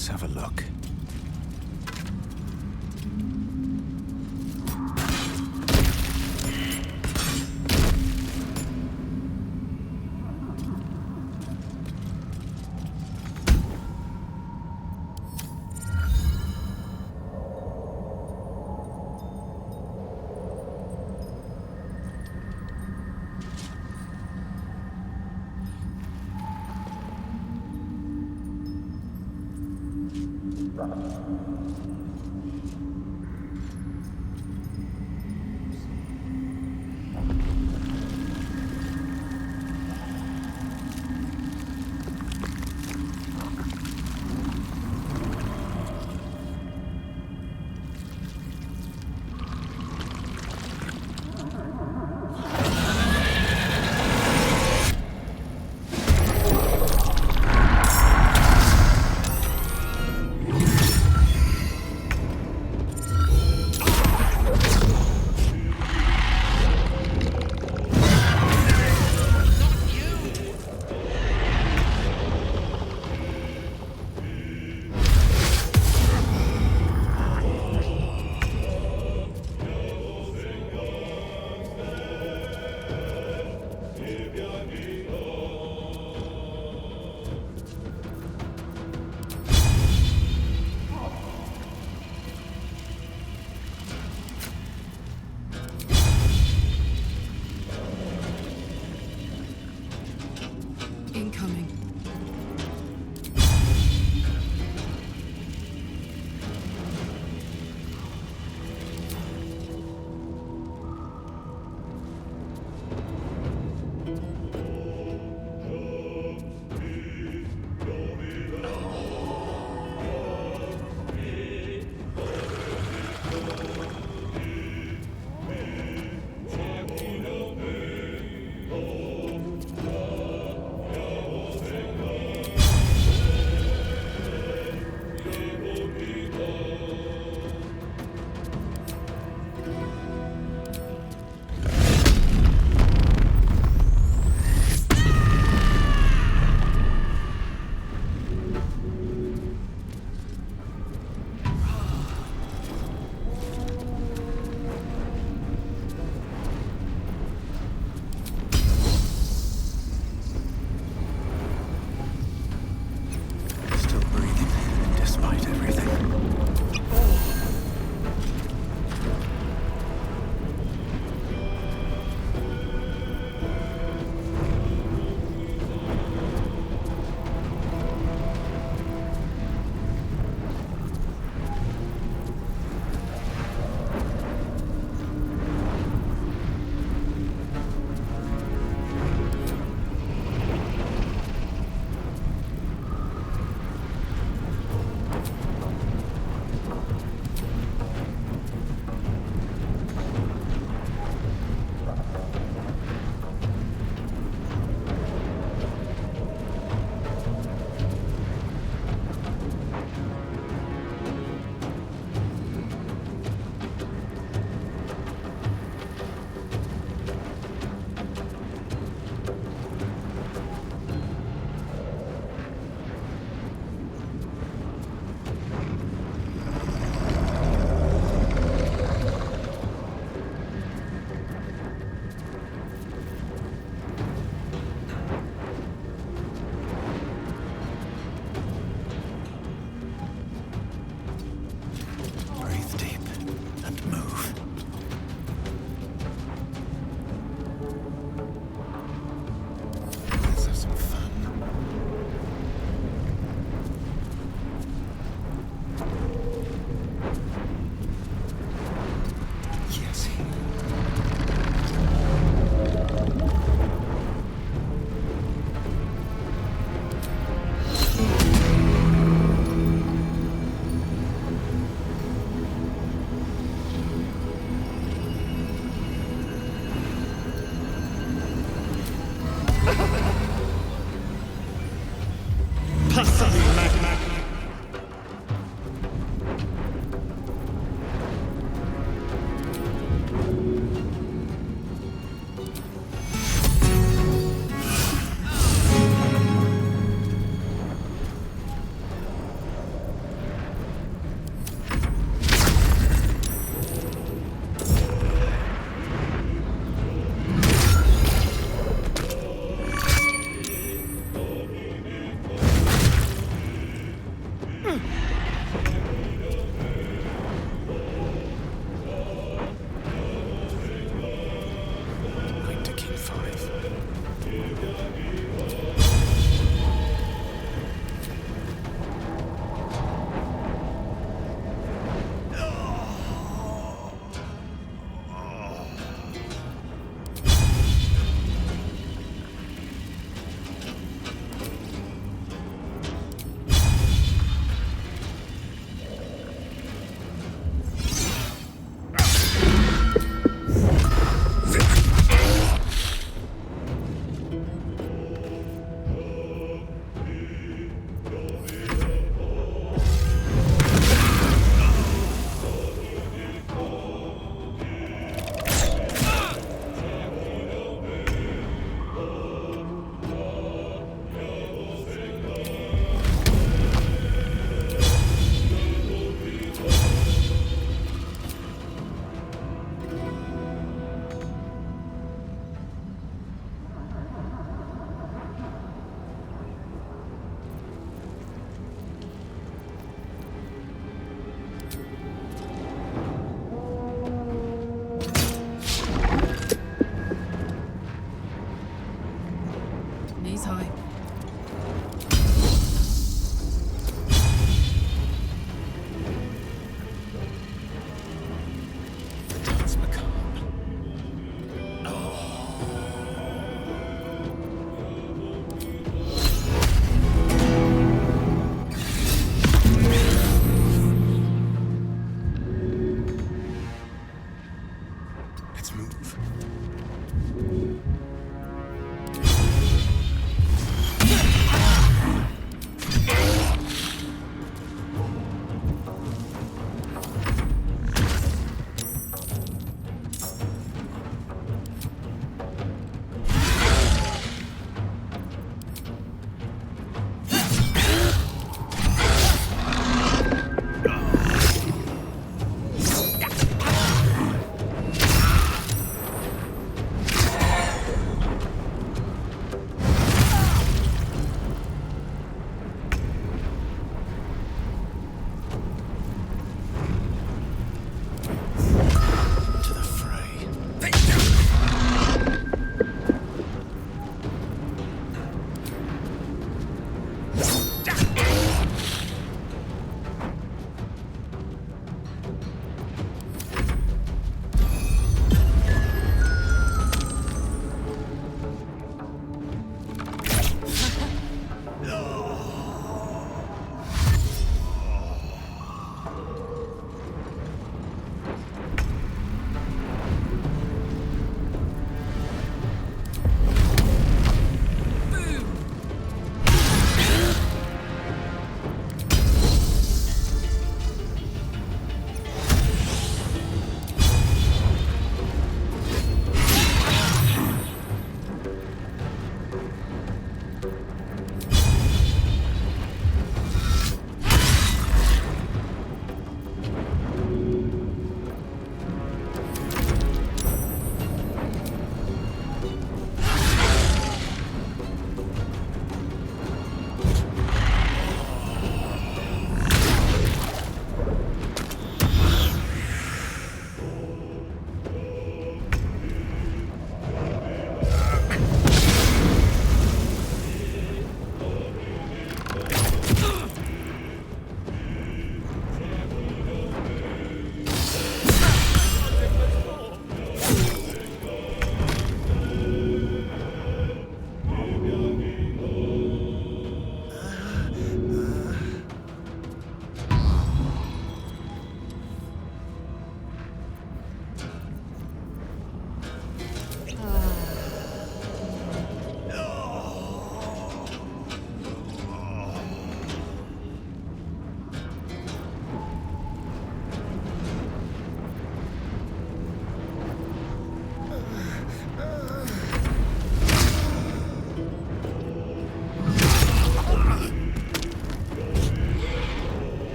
Let's have a look.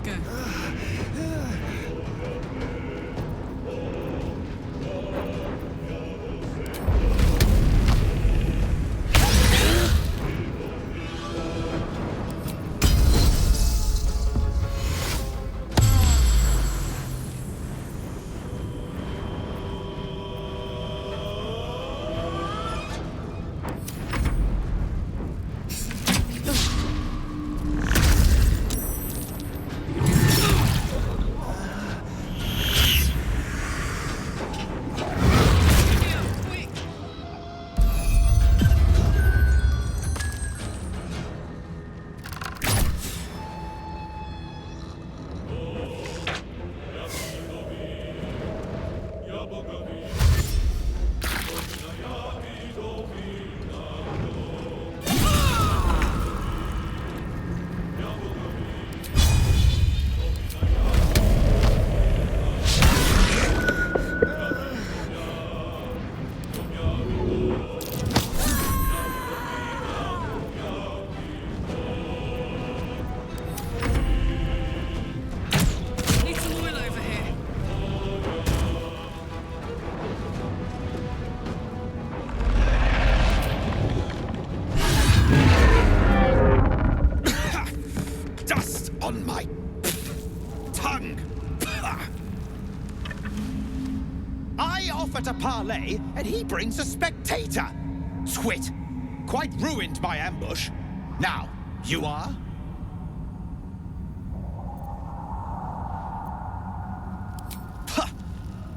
go. Need some oil over here. Dust on my tongue. I offer to parley, and he brings a spectator. Twit. Quite ruined my ambush. Now, you are? Huh.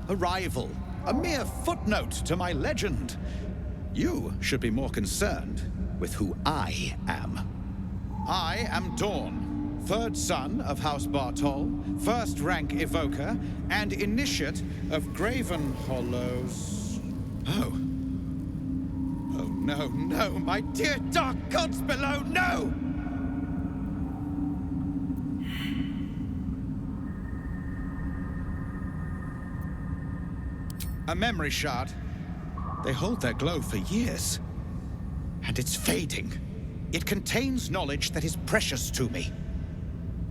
A rival. A mere footnote to my legend. You should be more concerned with who I am. I am Dawn, third son of House Bartol, first rank evoker, and initiate of Graven Hollows. Oh. Oh, no, no, my dear dark gods below, no! A memory shard. They hold their glow for years. And it's fading. It contains knowledge that is precious to me.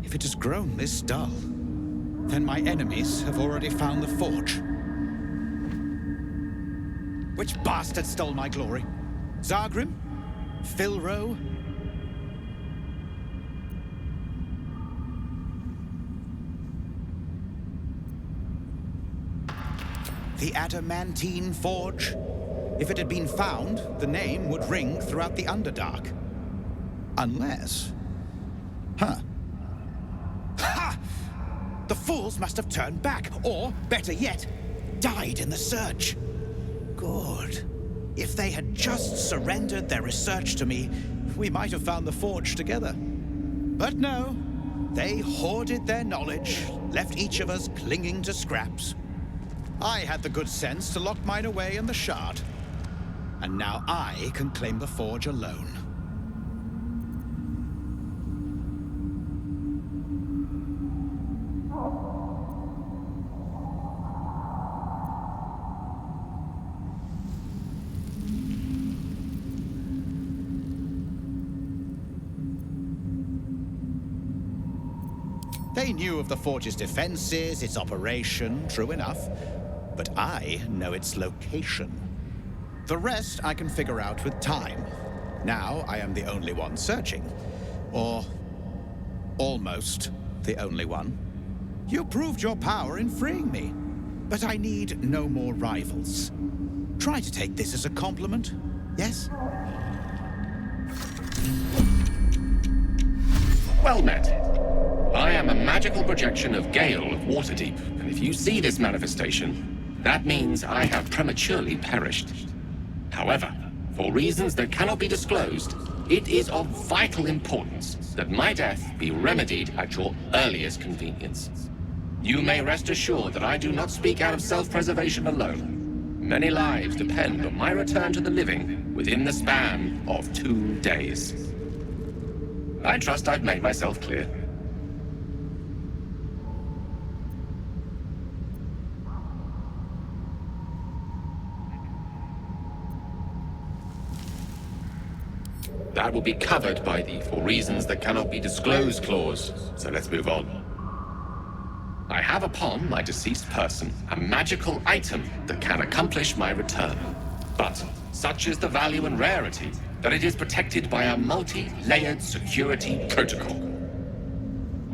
If it has grown this dull, then my enemies have already found the forge. Which bastard stole my glory? Zargrim? Filro? The adamantine forge? If it had been found, the name would ring throughout the Underdark. Unless... Huh. Ha! The fools must have turned back, or, better yet, died in the search. Good. If they had just surrendered their research to me, we might have found the forge together. But no, they hoarded their knowledge, left each of us clinging to scraps. I had the good sense to lock mine away in the shard. And now I can claim the forge alone. They knew of the forge's defenses, its operation, true enough. But I know its location. The rest I can figure out with time. Now I am the only one searching. Or almost the only one. You proved your power in freeing me. But I need no more rivals. Try to take this as a compliment, yes? Well met. I am a magical projection of Gale of Waterdeep, and if you see this manifestation, that means I have prematurely perished. However, for reasons that cannot be disclosed, it is of vital importance that my death be remedied at your earliest convenience. You may rest assured that I do not speak out of self-preservation alone. Many lives depend on my return to the living within the span of 2 days. I trust I've made myself clear. That will be covered by the "for reasons that cannot be disclosed" clause, so let's move on. I have upon my deceased person a magical item that can accomplish my return. But such is the value and rarity that it is protected by a multi-layered security protocol.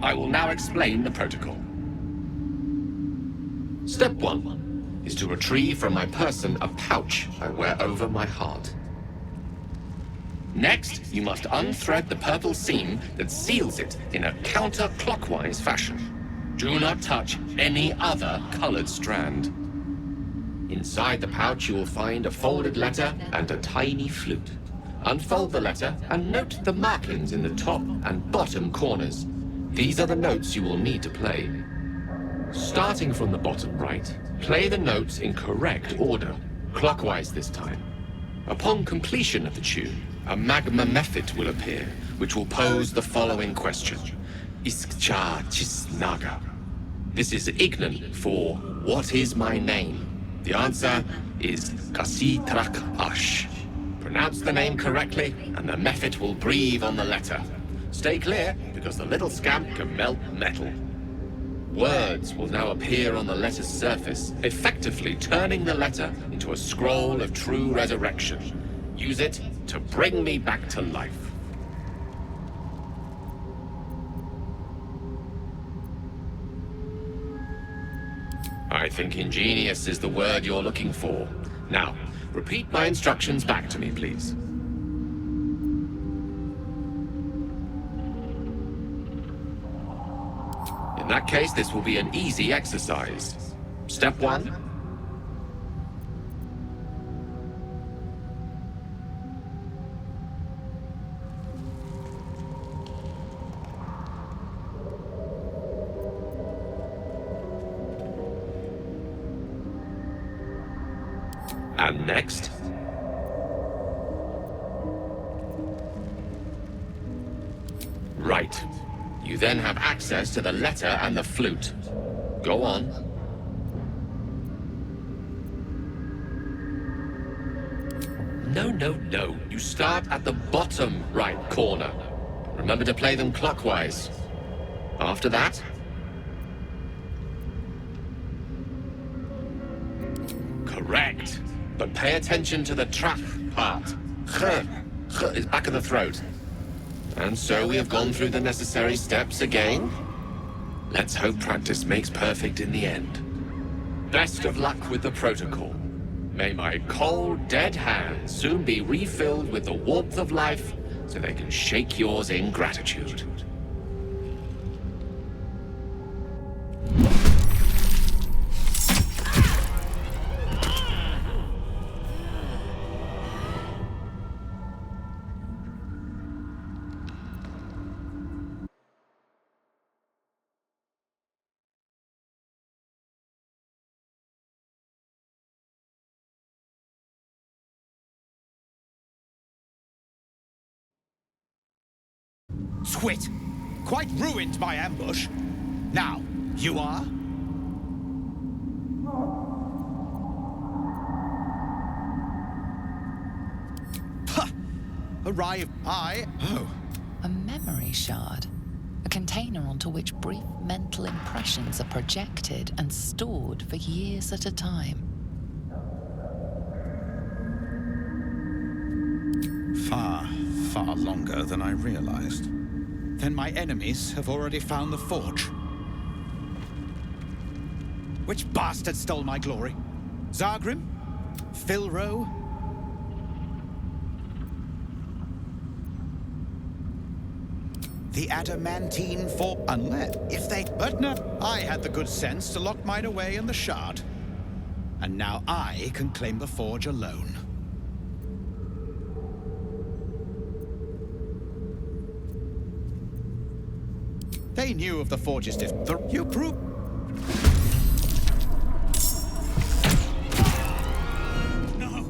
I will now explain the protocol. Step 1 is to retrieve from my person a pouch I wear over my heart. Next, you must unthread the purple seam that seals it in a counterclockwise fashion. Do not touch any other colored strand. Inside the pouch, you will find a folded letter and a tiny flute. Unfold the letter and note the markings in the top and bottom corners. These are the notes you will need to play. Starting from the bottom right, play the notes in correct order, clockwise this time. Upon completion of the tune, a magma method will appear, which will pose the following question. Iskcha Chisnaga. This is Ignan for what is my name? The answer is Kasitrak Ash. Pronounce the name correctly, and the method will breathe on the letter. Stay clear, because the little scamp can melt metal. Words will now appear on the letter's surface, effectively turning the letter into a scroll of true resurrection. Use it to bring me back to life. I think ingenious is the word you're looking for. Now, repeat my instructions back to me, please. In that case, this will be an easy exercise. Step 1. And next. Right. You then have access to the letter and the flute. Go on. No. You start at the bottom right corner. Remember to play them clockwise. After that, correct. But pay attention to the trach part. Ch is back of the throat. And so we have gone through the necessary steps again. Let's hope practice makes perfect in the end. Best of luck with the protocol. May my cold, dead hands soon be refilled with the warmth of life so they can shake yours in gratitude. Swit! Quite ruined my ambush. Now, you are? Puh! Arrive I... Oh. A memory shard. A container onto which brief mental impressions are projected and stored for years at a time. Far longer than I realized. Then my enemies have already found the forge. Which bastard stole my glory? Zargrim? Filro? The adamantine for... Unless... If they... But no, I had the good sense to lock mine away in the shard. And now I can claim the forge alone. They knew of the forge's You prove... No!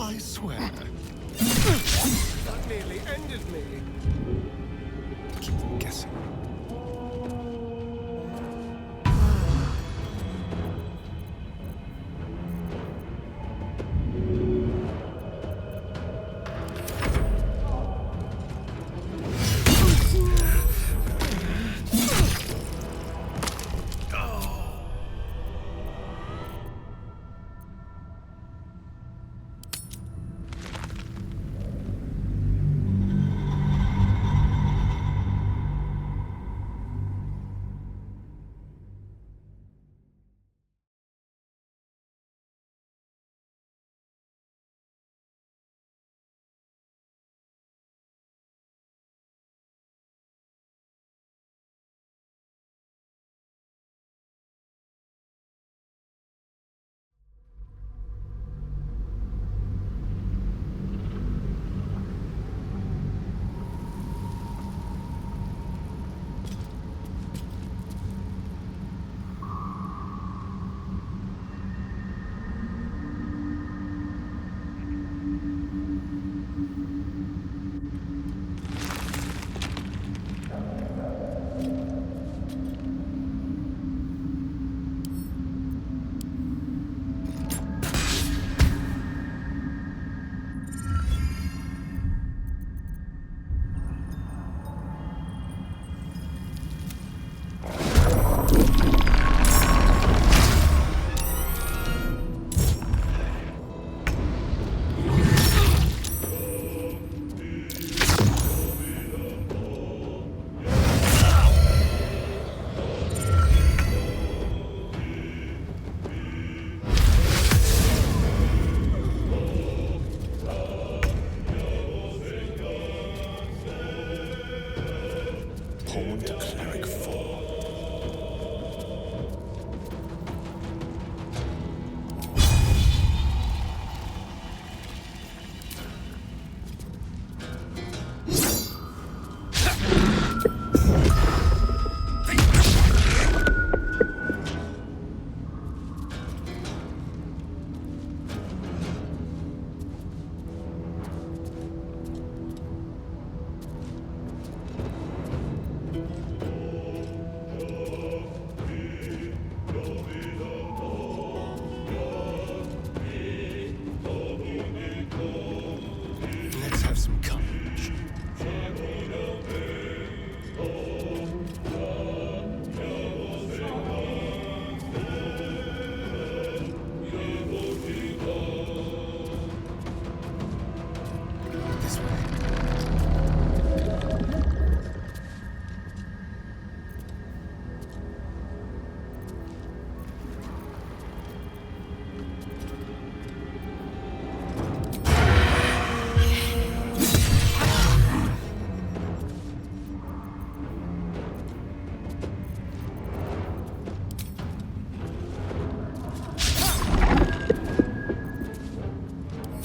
I swear. That nearly ended me. Keep them guessing. Pawn to Cleric 4. Let's have some courage. This way.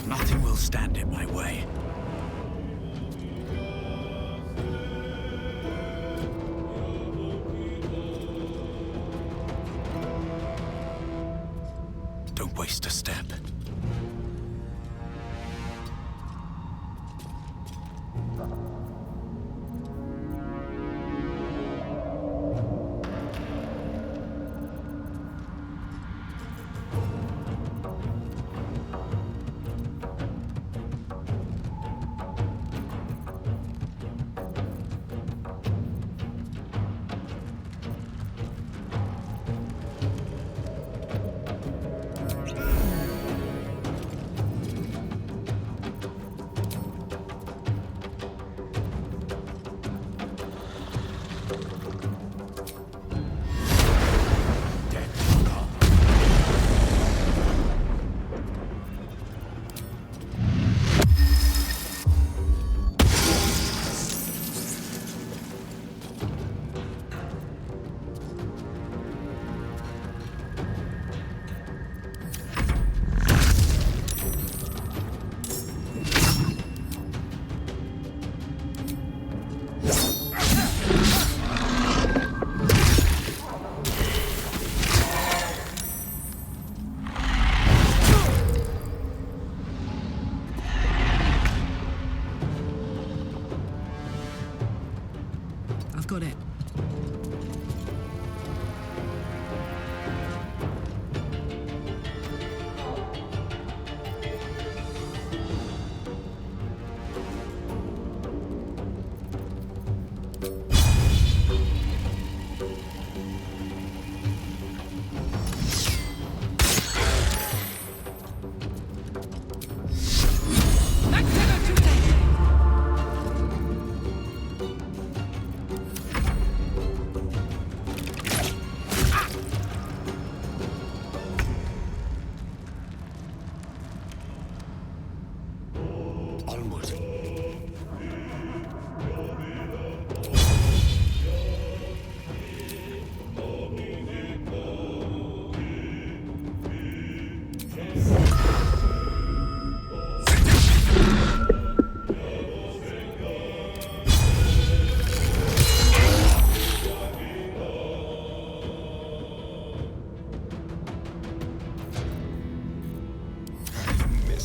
Nothing will stand in my way. Don't waste a step.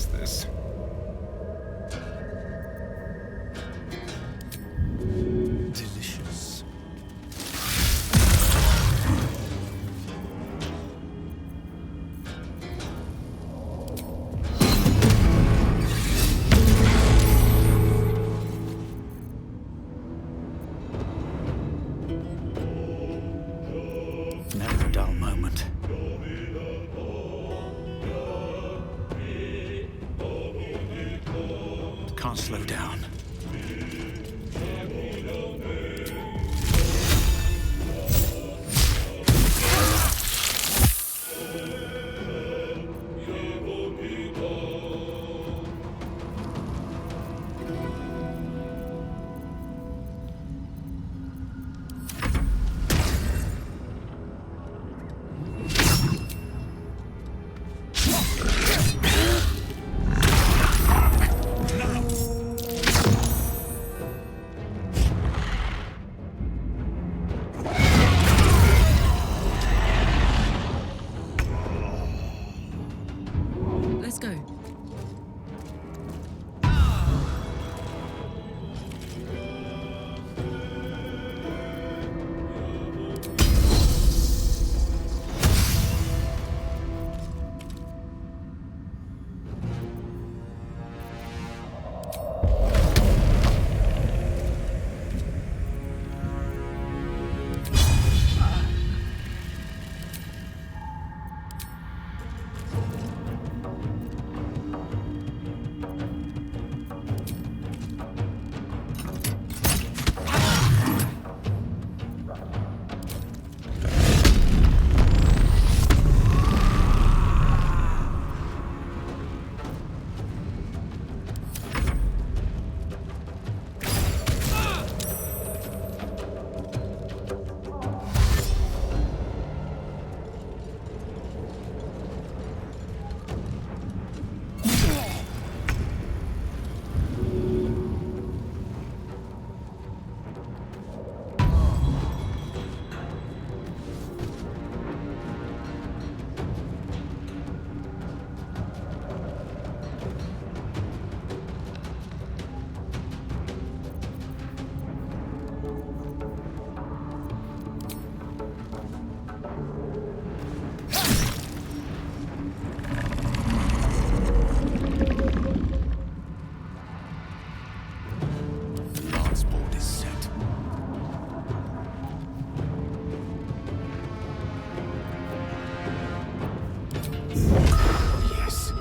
taste this. Delicious. Never a dull moment. Can't slow down. Let's go. Lance board is set. Yes.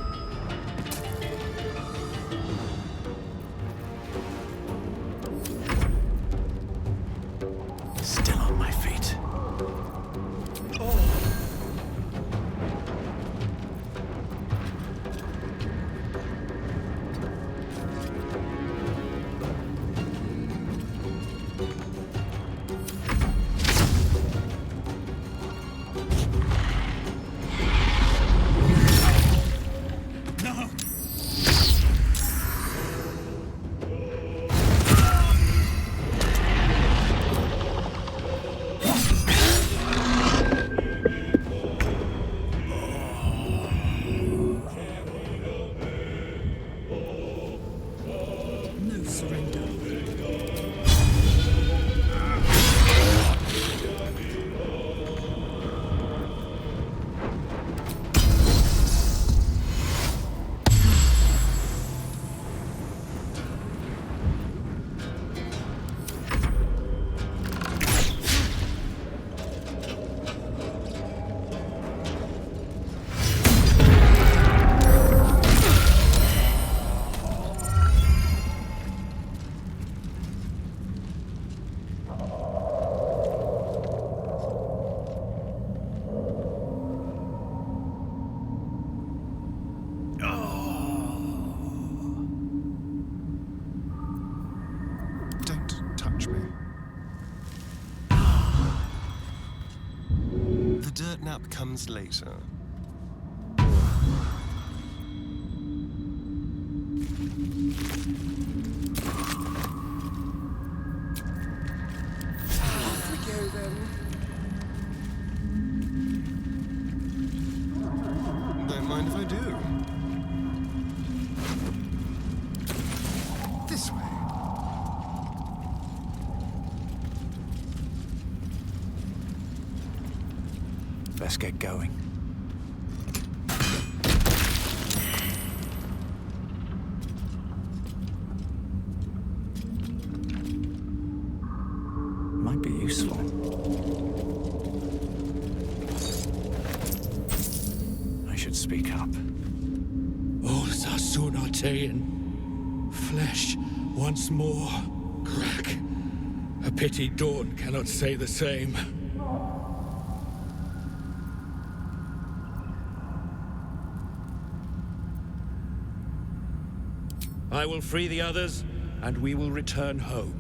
Still on my feet. No surrender. Don't touch me. The dirt nap comes later. Off we go then. Don't mind if I do. Let's get going. Might be useful. I should speak up. All's our Sunartean. Flesh once more. Crack. A pity Dawn cannot say the same. I will free the others, and we will return home.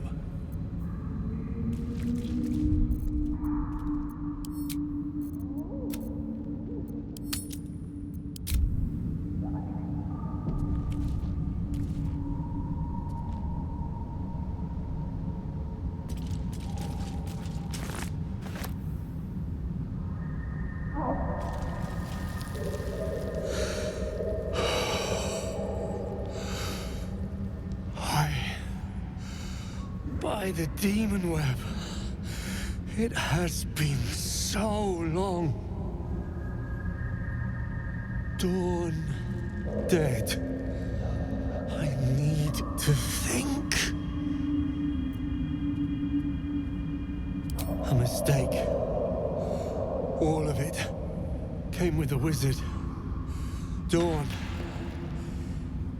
By the demon web. It has been so long. Dawn dead. I need to think. A mistake. All of it came with the wizard. Dawn.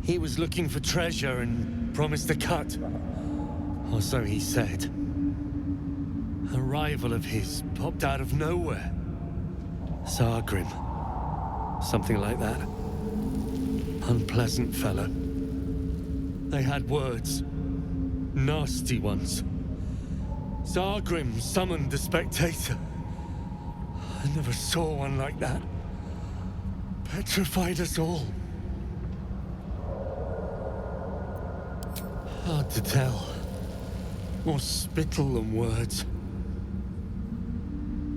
He was looking for treasure and promised a cut. Or so he said. A rival of his popped out of nowhere. Sargrim. Something like that. Unpleasant fellow. They had words. Nasty ones. Sargrim summoned the spectator. I never saw one like that. Petrified us all. Hard to tell. More spittle than words.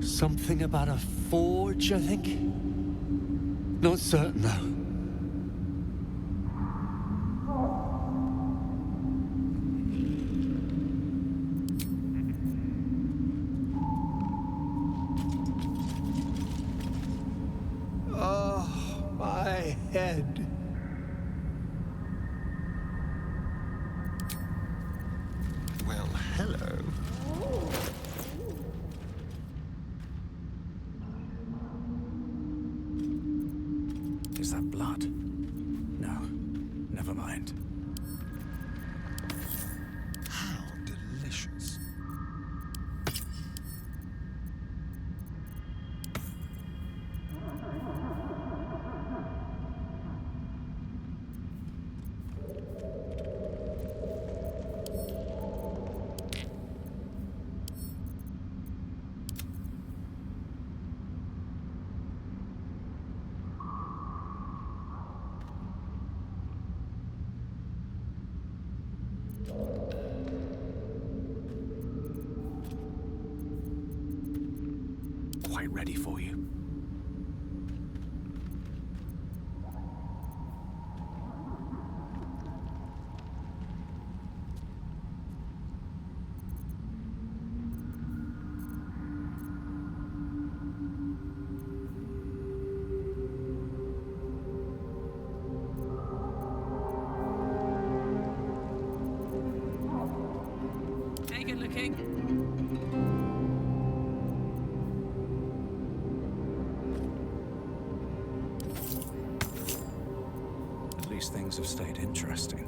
Something about a forge, I think? Not certain, though. Oh, my head. Well, hello. Is that blood? No. Never mind. How delicious. Quite ready for you. Hey, good looking. At least things have stayed interesting.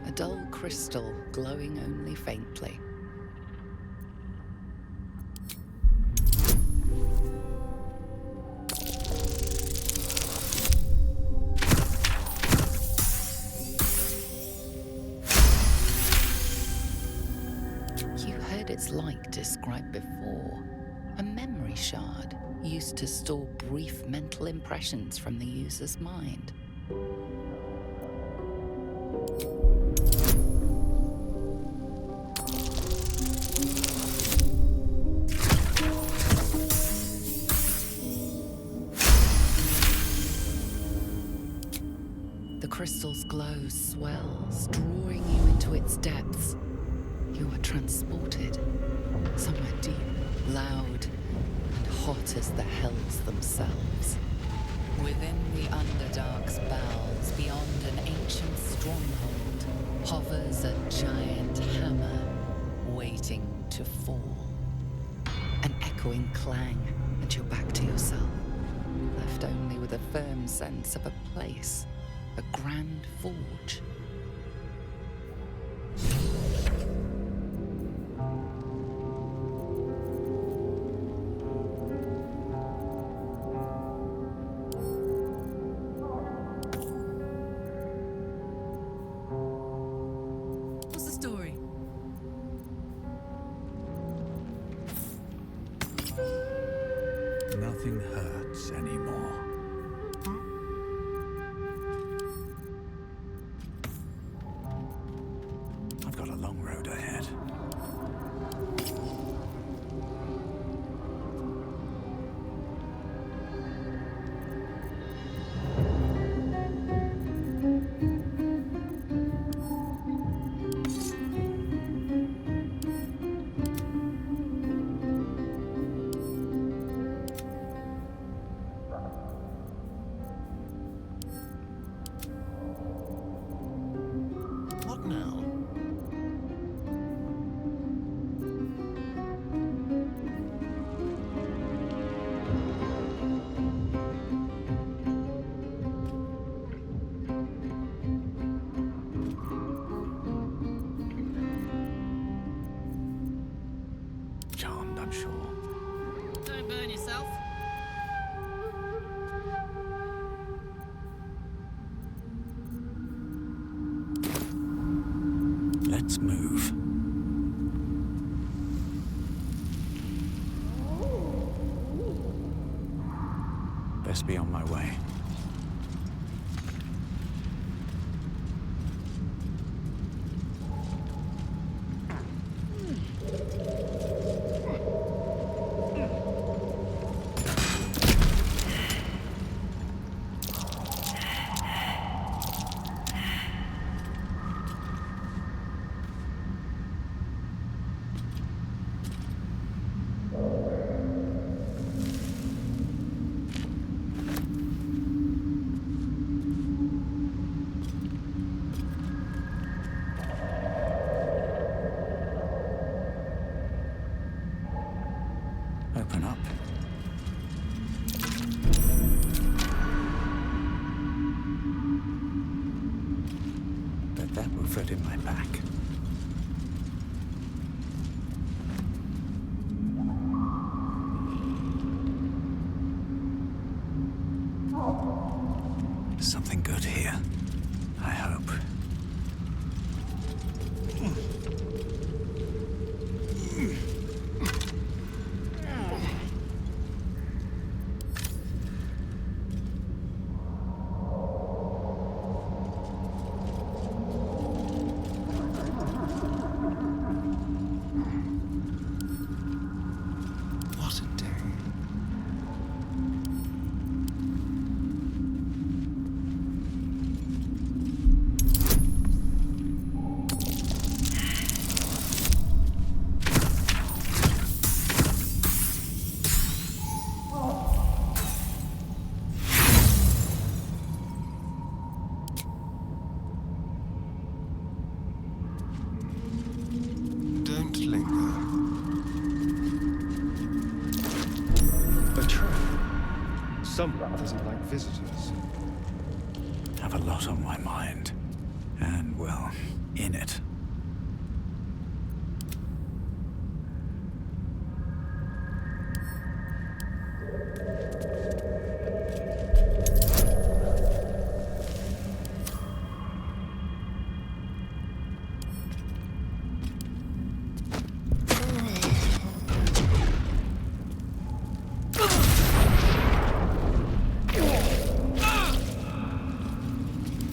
A dull crystal glowing only faintly. You heard its like described before. A memory shard used to store brief mental impressions from the user's mind. The crystal's glow swells, drawing you into its depths. You are transported, somewhere deep, loud, and hot as the hells themselves. Within the Underdark's bowels, beyond an ancient stronghold, hovers a giant hammer, waiting to fall. An echoing clang, and you're back to yourself, left only with a firm sense of a place, a grand forge. What's the story? Nothing hurts anymore. I've got a long road ahead. What now? Charmed, I'm sure. Don't burn yourself. Let's move. Best be on my way. Open up. Bet that will fit in my pack. Something good here, I hope. What a day. Don't linger. A train. Someone doesn't like visitors. Have a lot on my mind. And, well, in it.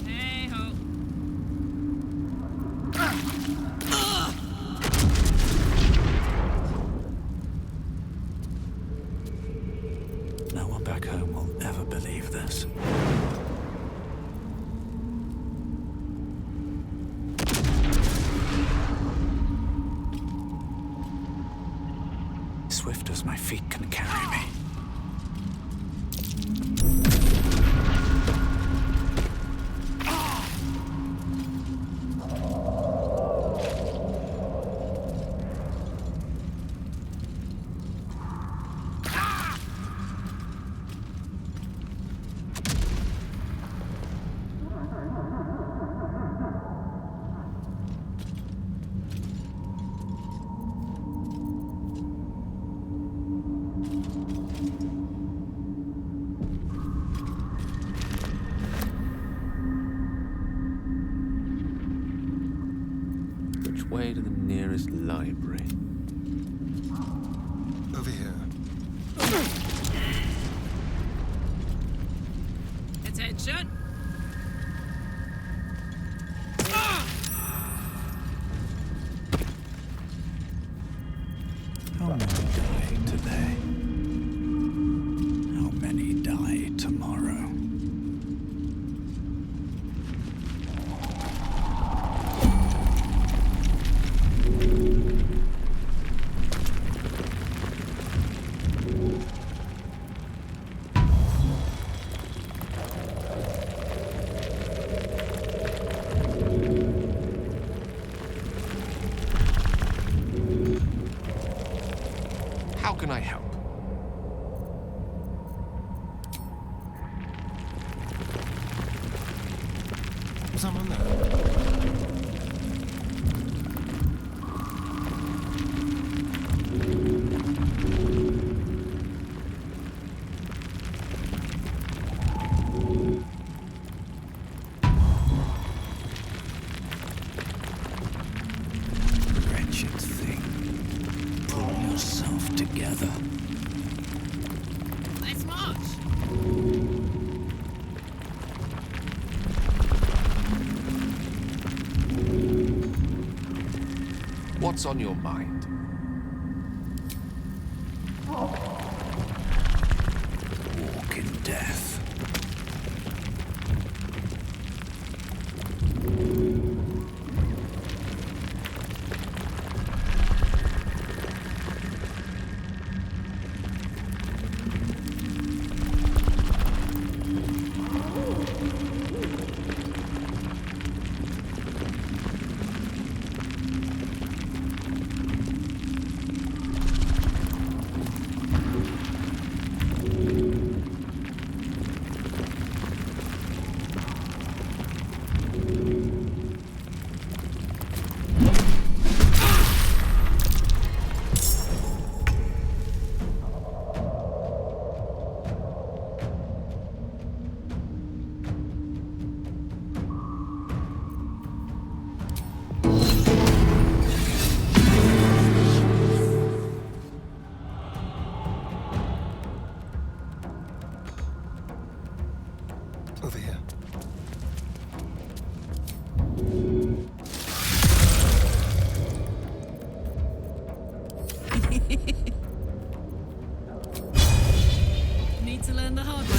Hey ho. No one back home will ever believe this. swift as my feet can carry me. Which way to the nearest library? Over here. Attention! How many die today? How many die tomorrow? How can I help? Someone there? Wretched thing. Pull yourself together. Let's march! What's on your mind? Walk in death. Over here. Need to learn the hard way.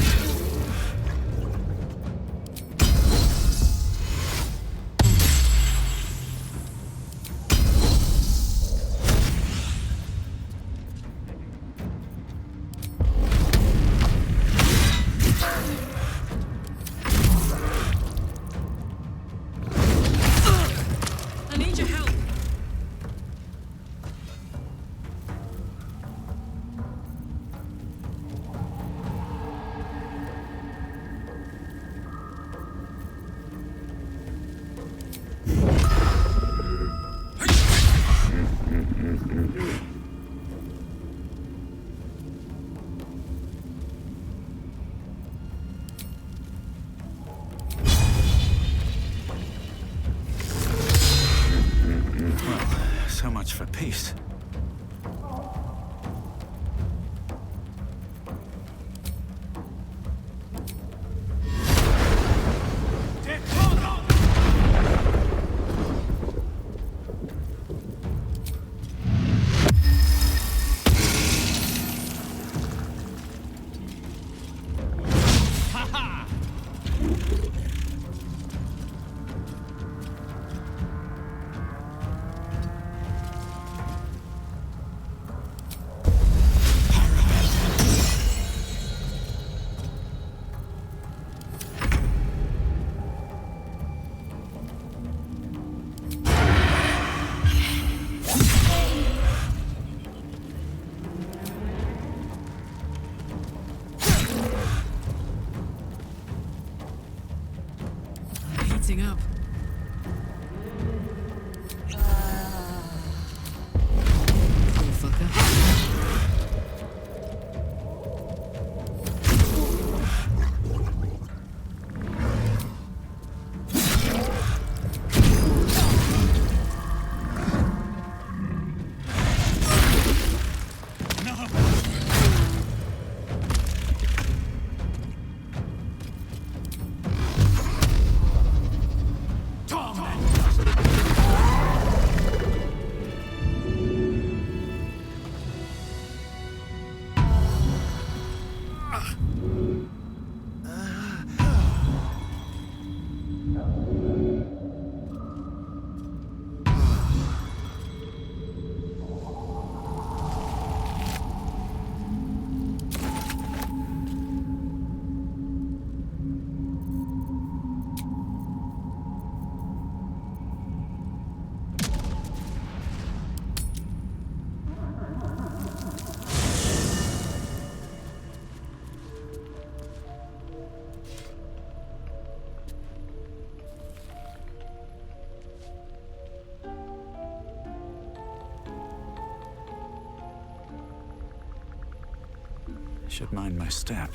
I need your help. Well, so much for peace. heating up. Poor fucker. Should mind my step.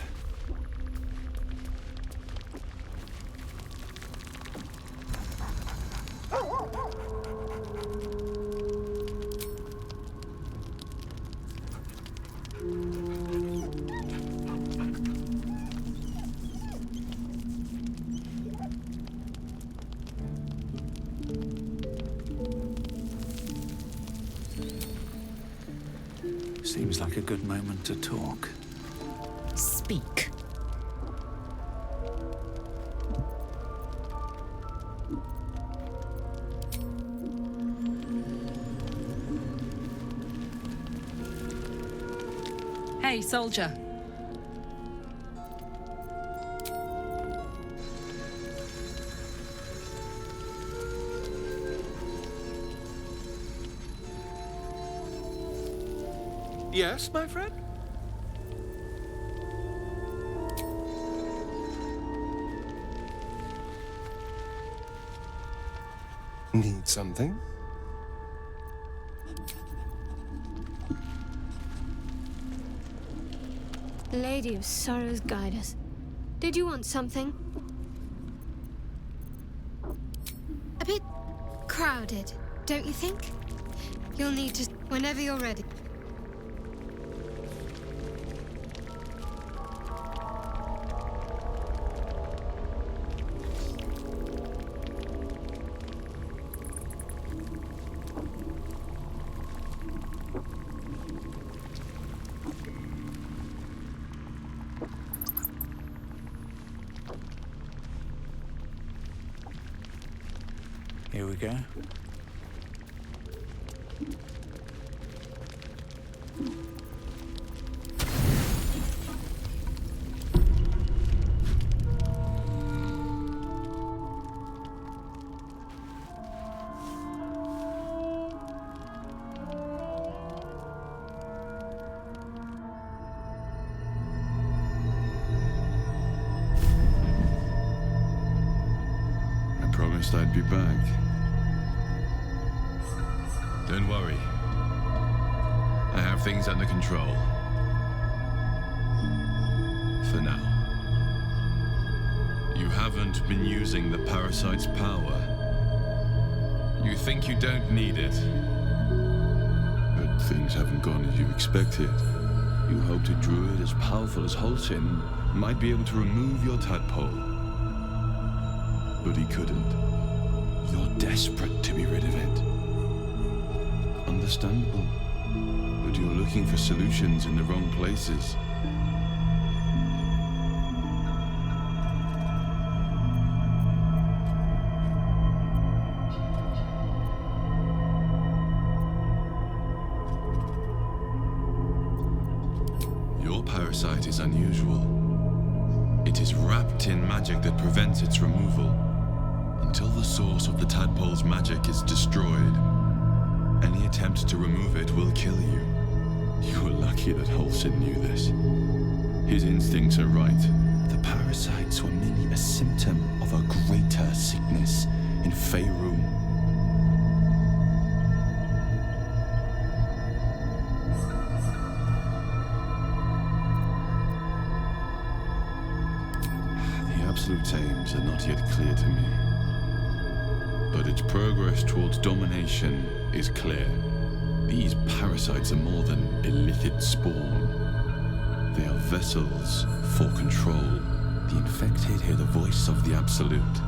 Seems like a good moment to talk. Speak. Hey, soldier. Yes, my friend? Need something? Lady of Sorrows, guide us. Did you want something? A bit crowded, don't you think? You'll need to whenever you're ready. Here we go. I promised I'd be back. Don't worry. I have things under control. For now. You haven't been using the parasite's power. You think you don't need it. But things haven't gone as you expected. You hoped a druid as powerful as Holcim might be able to remove your tadpole. But he couldn't. You're desperate to be rid of it. Understandable. But you're looking for solutions in the wrong places. Your parasite is unusual. It is wrapped in magic that prevents its removal. Until the source of the tadpole's magic is destroyed, any attempt to remove it will kill you. You were lucky that Holcim knew this. His instincts are right. The parasites were merely a symptom of a greater sickness in Faerun. The Absolute's aims are not yet clear to me, but its progress towards domination is clear. These parasites are more than illithid spawn. They are vessels for control. The infected hear the voice of the Absolute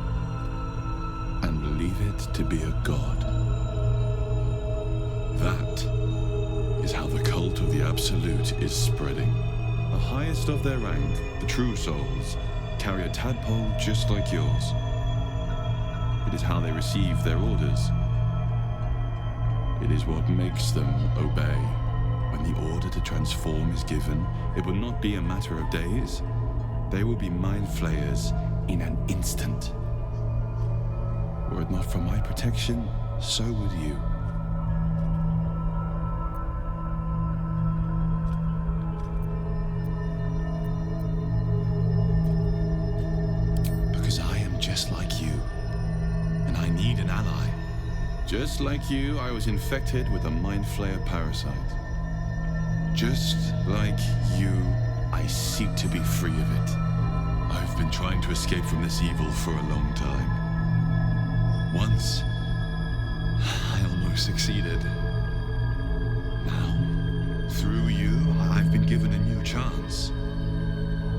and believe it to be a god. That is how the cult of the Absolute is spreading. The highest of their rank, the true souls, carry a tadpole just like yours. It is how they receive their orders. It is what makes them obey. When the order to transform is given, it will not be a matter of days. They will be mind flayers in an instant. Were it not for my protection, so would you. Because I am just like you, and I need an ally. Just like you, I was infected with a Mind Flayer parasite. Just like you, I seek to be free of it. I've been trying to escape from this evil for a long time. Once, I almost succeeded. Now, through you, I've been given a new chance.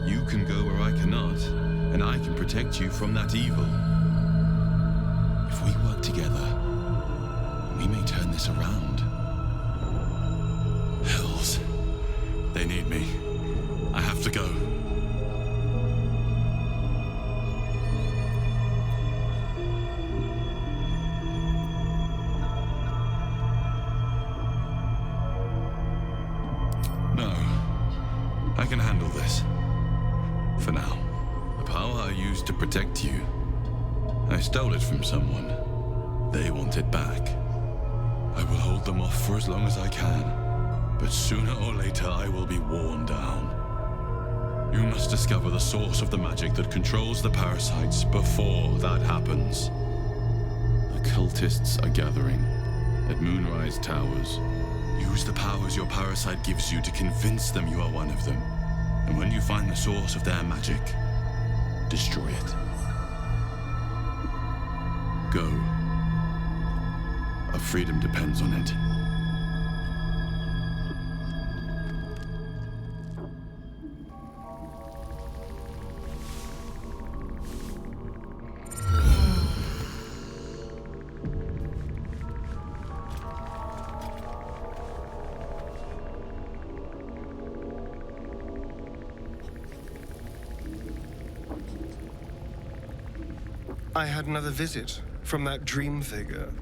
You can go where I cannot, and I can protect you from that evil. If we work together, we may turn this around. Hells. They need me. I have to go. No. I can handle this. For now. The power I used to protect you, I stole it from someone. They want it back. I will hold them off for as long as I can, but sooner or later I will be worn down. You must discover the source of the magic that controls the parasites before that happens. The cultists are gathering at Moonrise Towers. Use the powers your parasite gives you to convince them you are one of them. And when you find the source of their magic, destroy it. Go. Our freedom depends on it. I had another visit from that dream figure.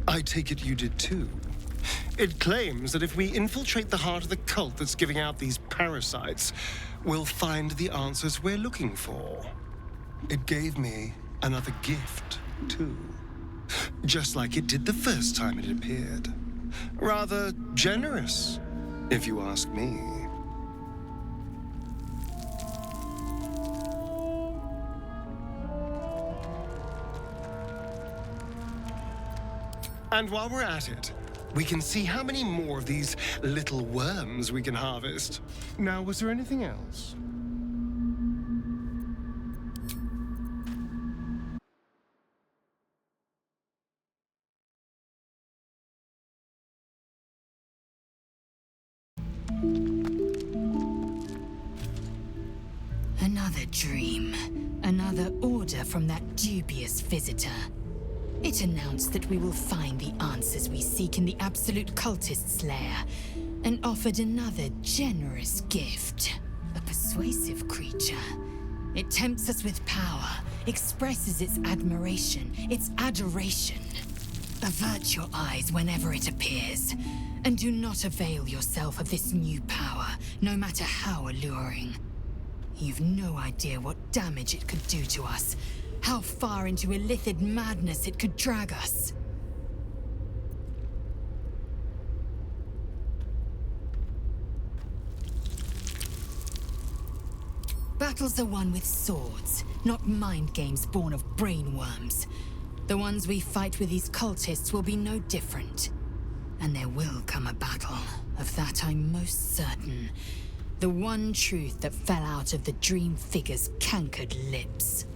I take it you did too. It claims that if we infiltrate the heart of the cult that's giving out these parasites, we'll find the answers we're looking for. It gave me another gift, too. Just like it did the first time it appeared. Rather generous, if you ask me. And while we're at it, we can see how many more of these little worms we can harvest. Now, was there anything else? Another dream. Another order from that dubious visitor. It announced that we will find the answers we seek in the Absolute Cultist's lair, and offered another generous gift. A persuasive creature. It tempts us with power, expresses its admiration, its adoration. Avert your eyes whenever it appears, and do not avail yourself of this new power, no matter how alluring. You've no idea what damage it could do to us, how far into illithid madness it could drag us. Battles are won with swords, not mind games born of brainworms. The ones we fight with these cultists will be no different. And there will come a battle. Of that I'm most certain. The one truth that fell out of the dream figure's cankered lips.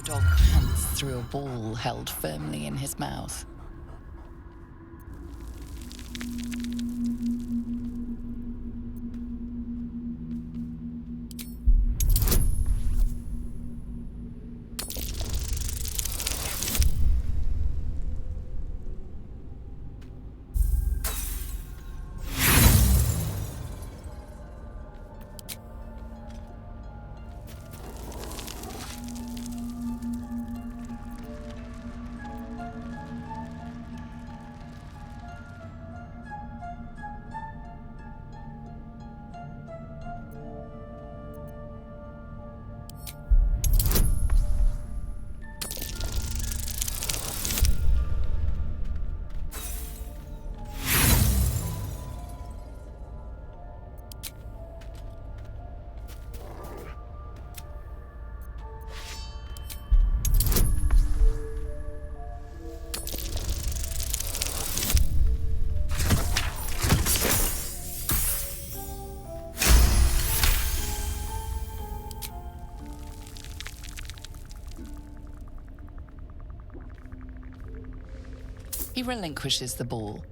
Dog pants through a ball held firmly in his mouth. He relinquishes the ball.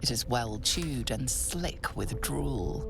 It is well chewed and slick with drool.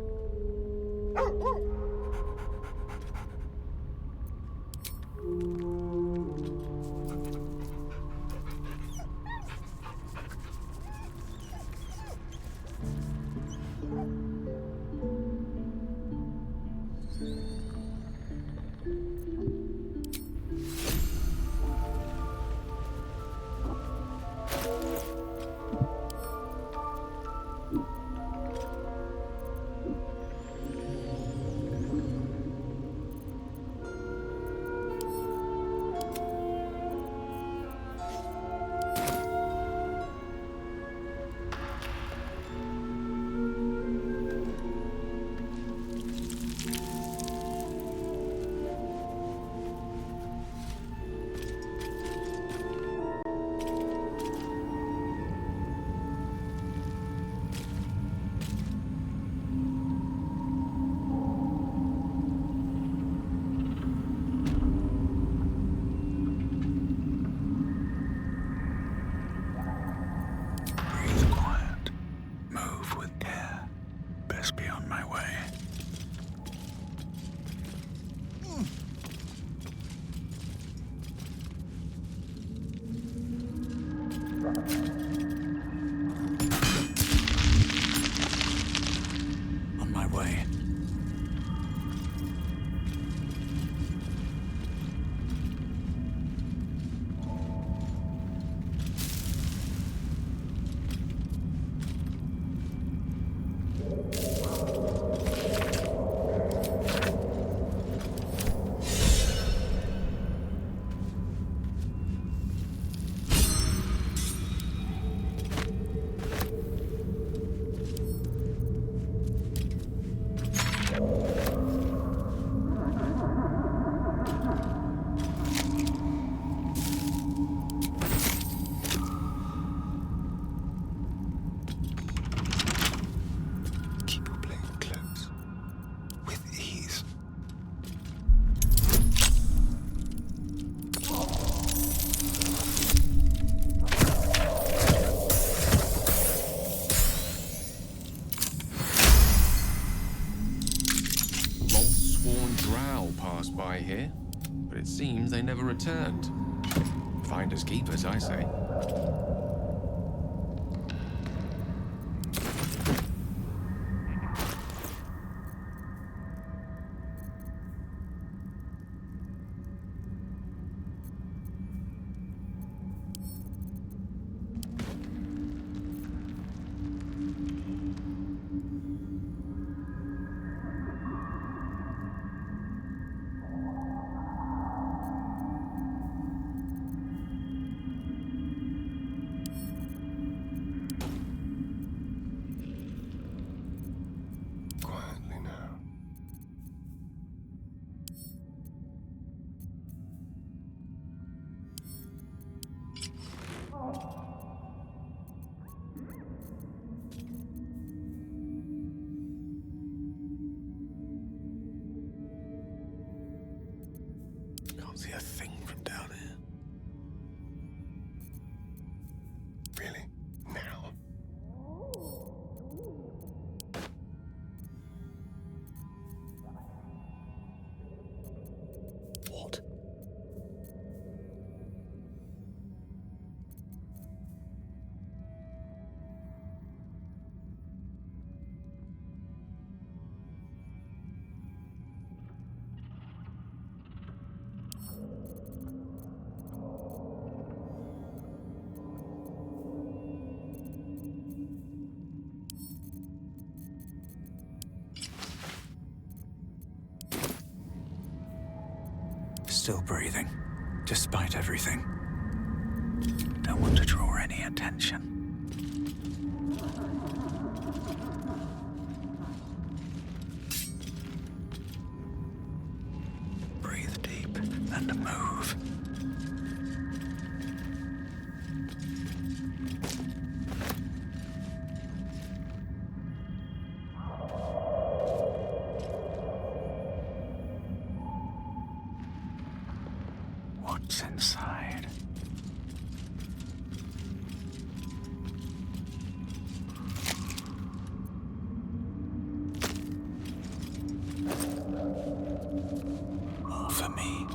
By here, but it seems they never returned. Finders keepers, I say. still breathing, despite everything. Don't want to draw any attention. Breathe deep and move. What's inside? All for me.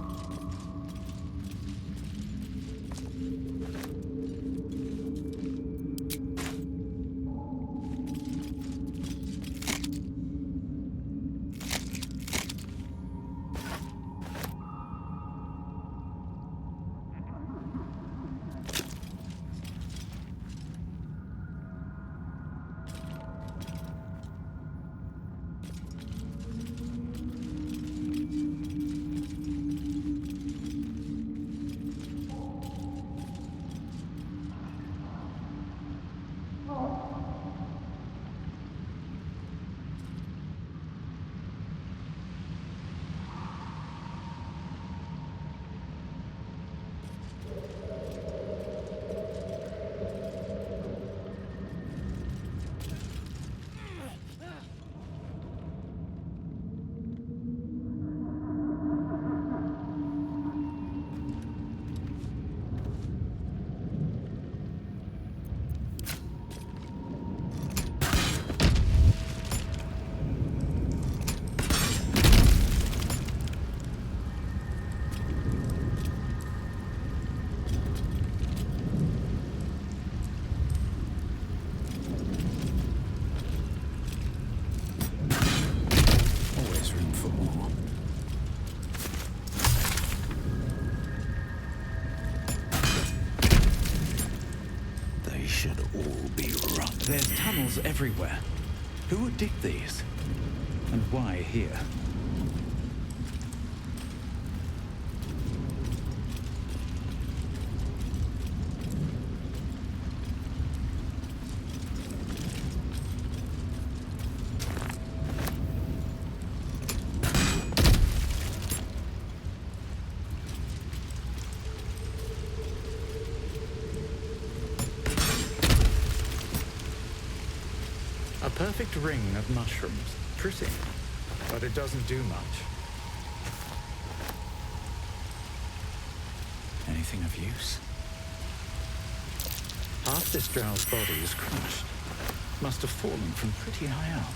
Always room for more. They should all be run. There's tunnels everywhere. Who would dig these? And why here? A perfect ring of mushrooms. Pretty, but it doesn't do much. Anything of use? Half this drow's body is crushed. Must have fallen from pretty high up.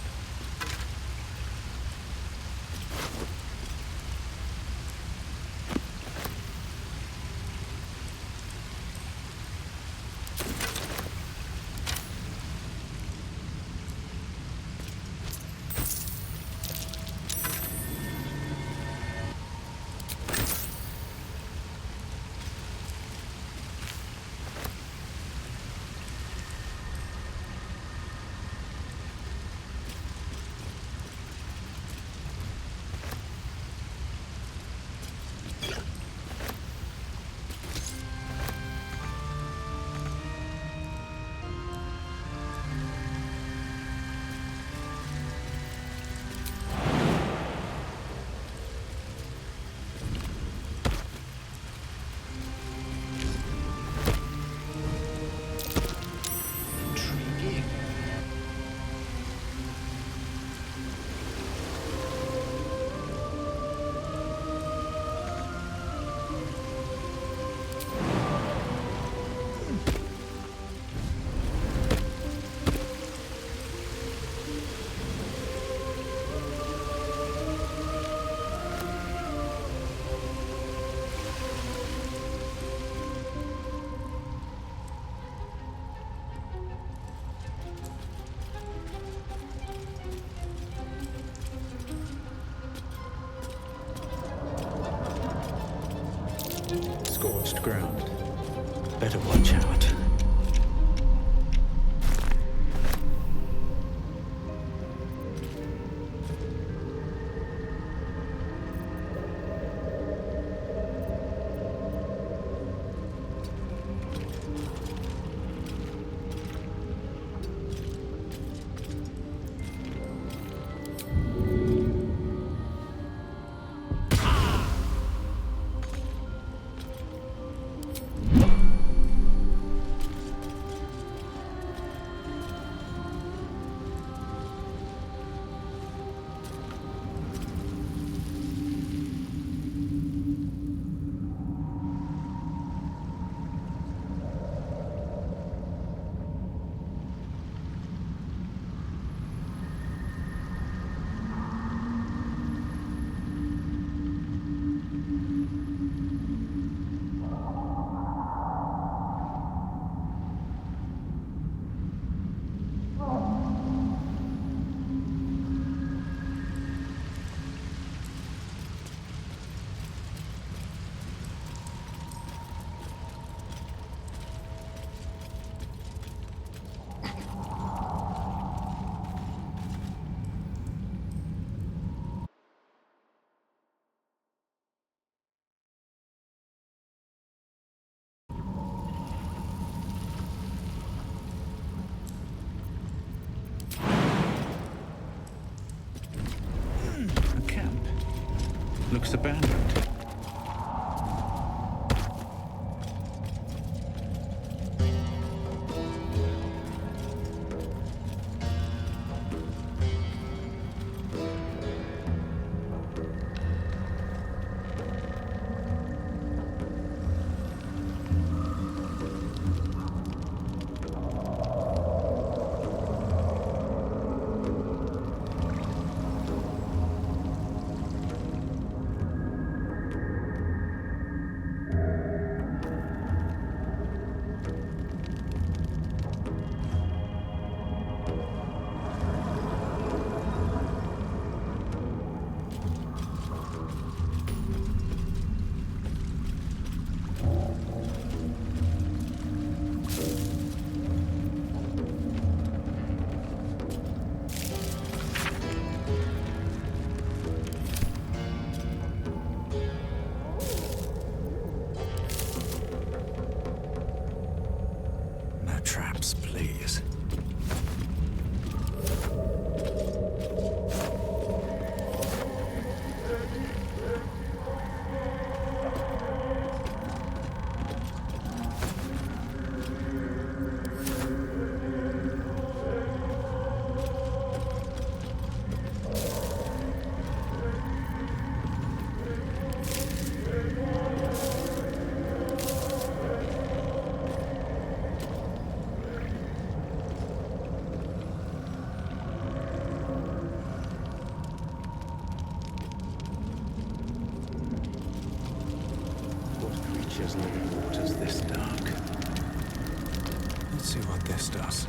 Scorched ground. Better watch out. looks abandoned. Traps, please. Creatures live in waters this dark. Let's see what this does.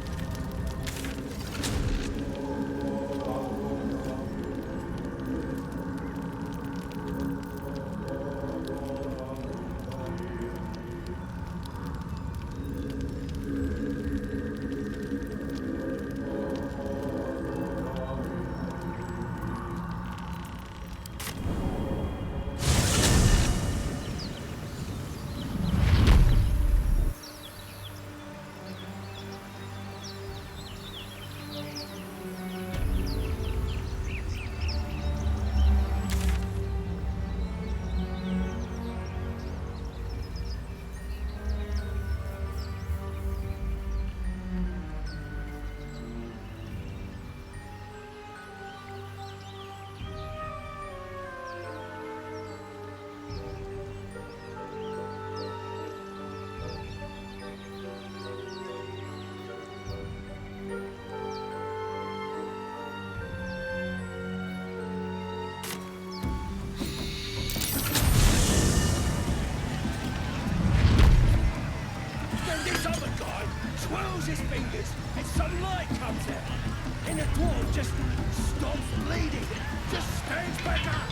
Swirls his fingers, and some light comes out. And the dwarf just stops bleeding, just stands back up.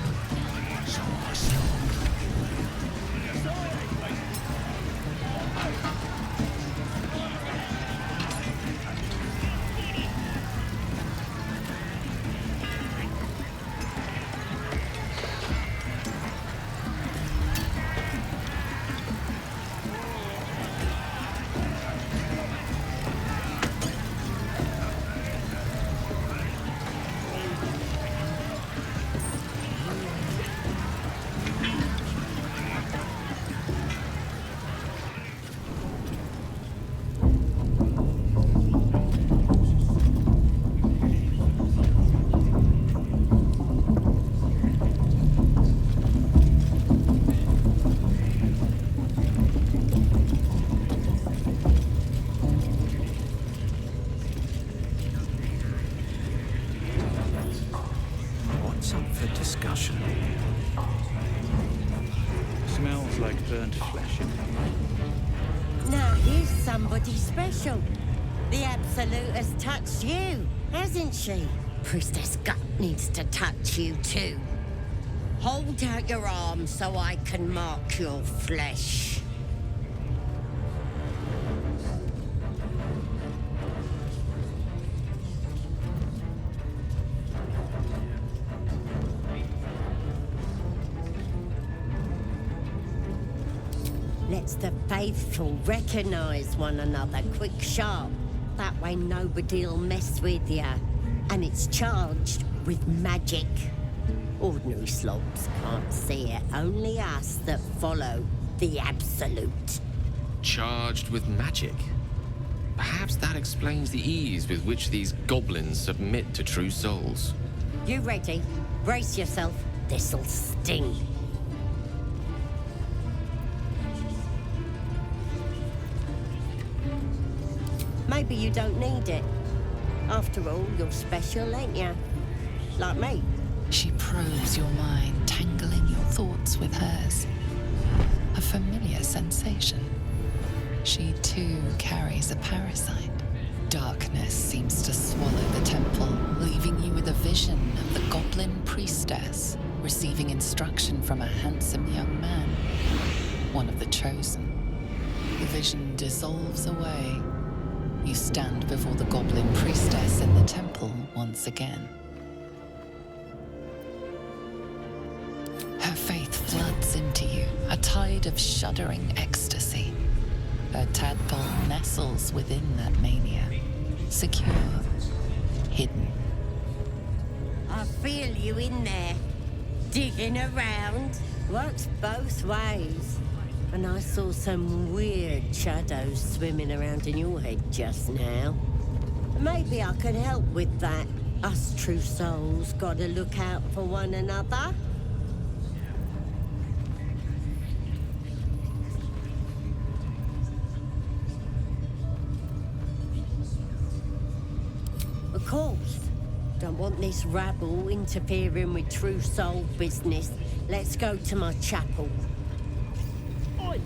So I Smells like burnt flesh in here. Now here's somebody special. The Absolute has touched you, hasn't she? Priestess Gut needs to touch you too. Hold out your arm so I can mark your flesh. Lets the faithful recognize one another quick sharp. That way nobody'll mess with you. And it's charged with magic. Ordinary slobs can't see it. Only us that follow the Absolute. Charged with magic. Perhaps that explains the ease with which these goblins submit to true souls. You ready? Brace yourself. This'll sting. Maybe you don't need it. After all, you're special, ain't you? Like me. She probes your mind, tangling your thoughts with hers. A familiar sensation. She too carries a parasite. Darkness seems to swallow the temple, leaving you with a vision of the goblin priestess receiving instruction from a handsome young man, one of the chosen. The vision dissolves away. You stand before the goblin priestess in the temple once again. Her faith floods into you, a tide of shuddering ecstasy. Her tadpole nestles within that mania, secure, hidden. I feel you in there, digging around. Works both ways. And I saw some weird shadows swimming around in your head just now. Maybe I could help with that. Us true souls gotta look out for one another. Of course. Don't want this rabble interfering with true soul business. Let's go to my chapel. Oi!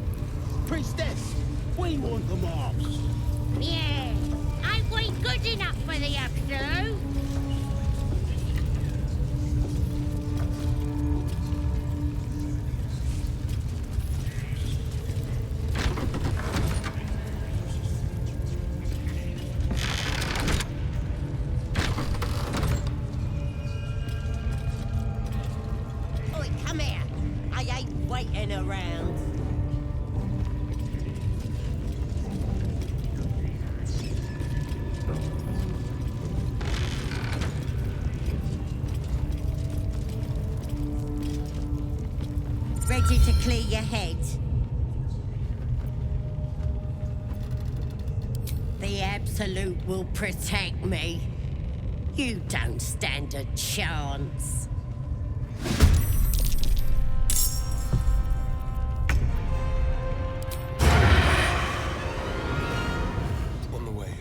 Priestess! We want the marks! Yeah, ain't we good enough for the Absolute? Oi, come here. I ain't waiting around. Ready to clear your head? The Absolute will protect me. You don't stand a chance. On the way.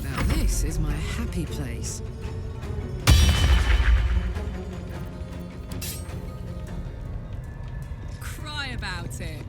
Now this is my happy place. Cry about it.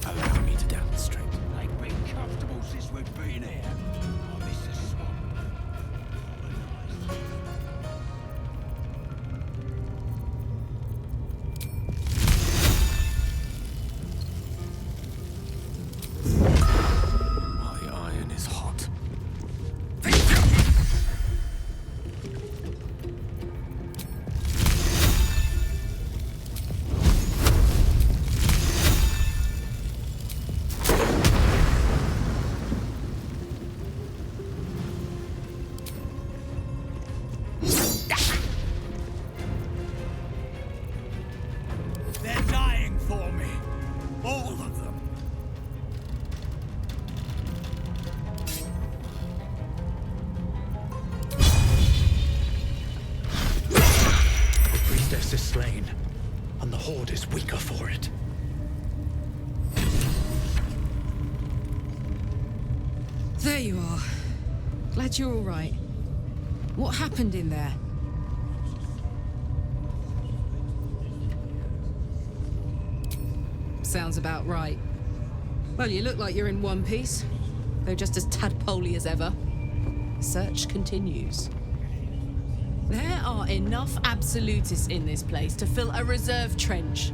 Allow me to demonstrate. Ain't been comfortable since we've been here. I miss the swamp. My iron is hot. They're dying for me. All of them. The priestess is slain, and the Horde is weaker for it. Glad you're all right. What happened in there? Sounds about right. Well, you look like you're in one piece, though just as tadpoley as ever. Search continues. There are enough absolutists in this place to fill a reserve trench.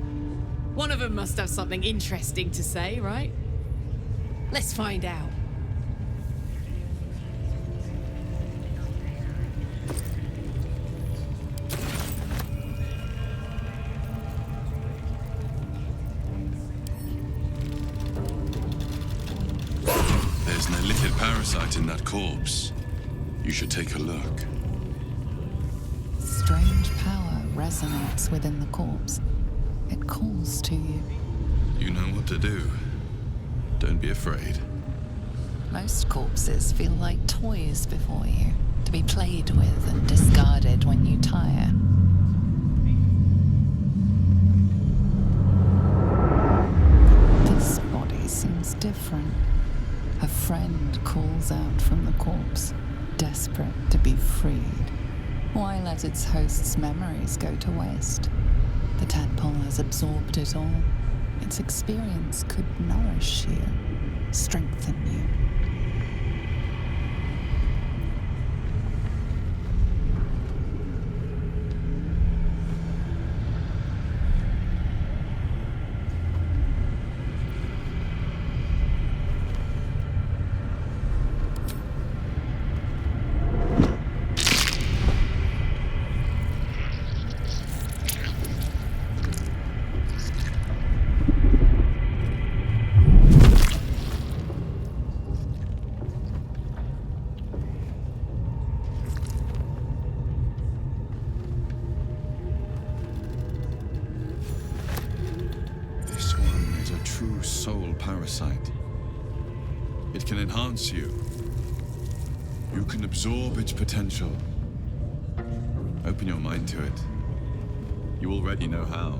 One of them must have something interesting to say, right? Let's find out. There's an illithid parasite in that corpse. You should take a look. Strange power resonates within the corpse. It calls to you. You know what to do. Don't be afraid. Most corpses feel like toys before you, to be played with and discarded when you tire. This body seems different. A friend calls out from the corpse, desperate to be freed. Why let its host's memories go to waste? The tadpole has absorbed it all. Its experience could nourish you, strengthen you. Soul parasite. It can enhance you. You can absorb its potential. Open your mind to it. You already know how.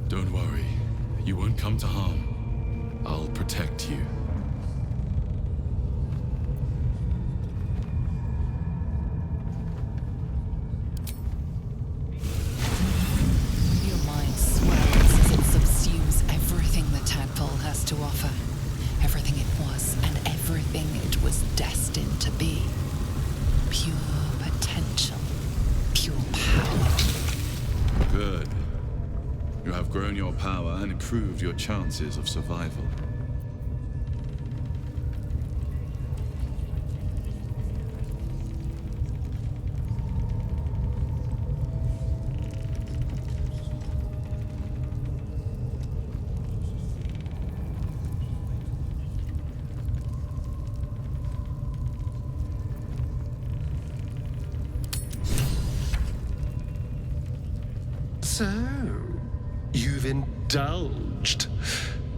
Don't worry. You won't come to harm. I'll protect you. To offer everything it was and everything it was destined to be. Pure potential, pure power. Good. You have grown your power and improved your chances of survival. So, you've indulged.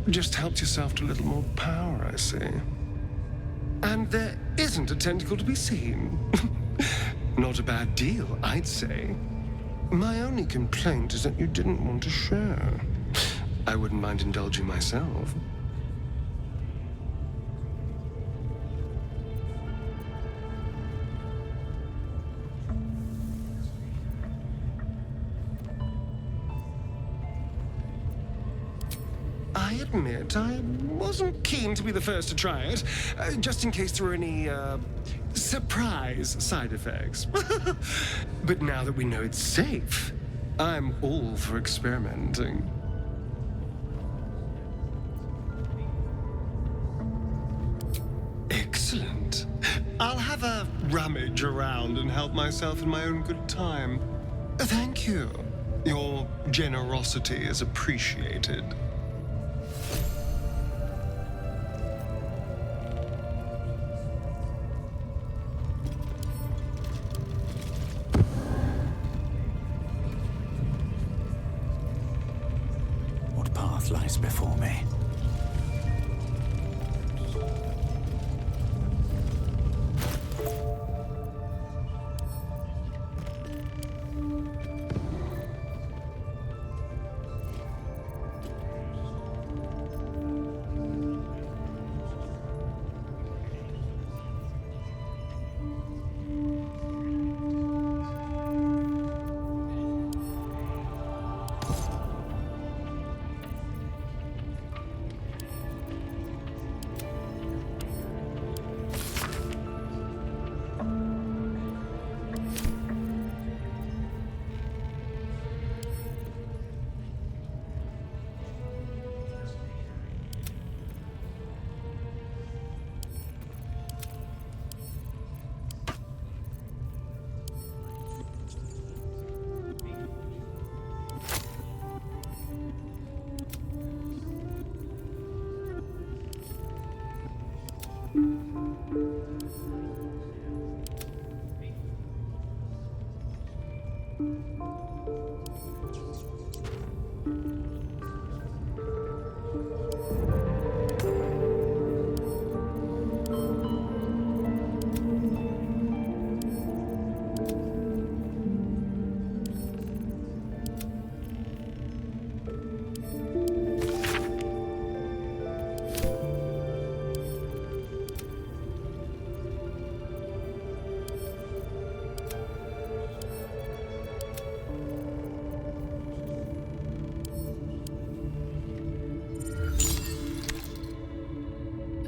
Just helped yourself to a little more power, I see. And there isn't a tentacle to be seen. Not a bad deal, I'd say. My only complaint is that you didn't want to share. I wouldn't mind indulging myself. I admit, I wasn't keen to be the first to try it, just in case there were any, surprise side effects. But now that we know it's safe, I'm all for experimenting. Excellent. I'll have a rummage around and help myself in my own good time. Thank you. Your generosity is appreciated. Lies before me.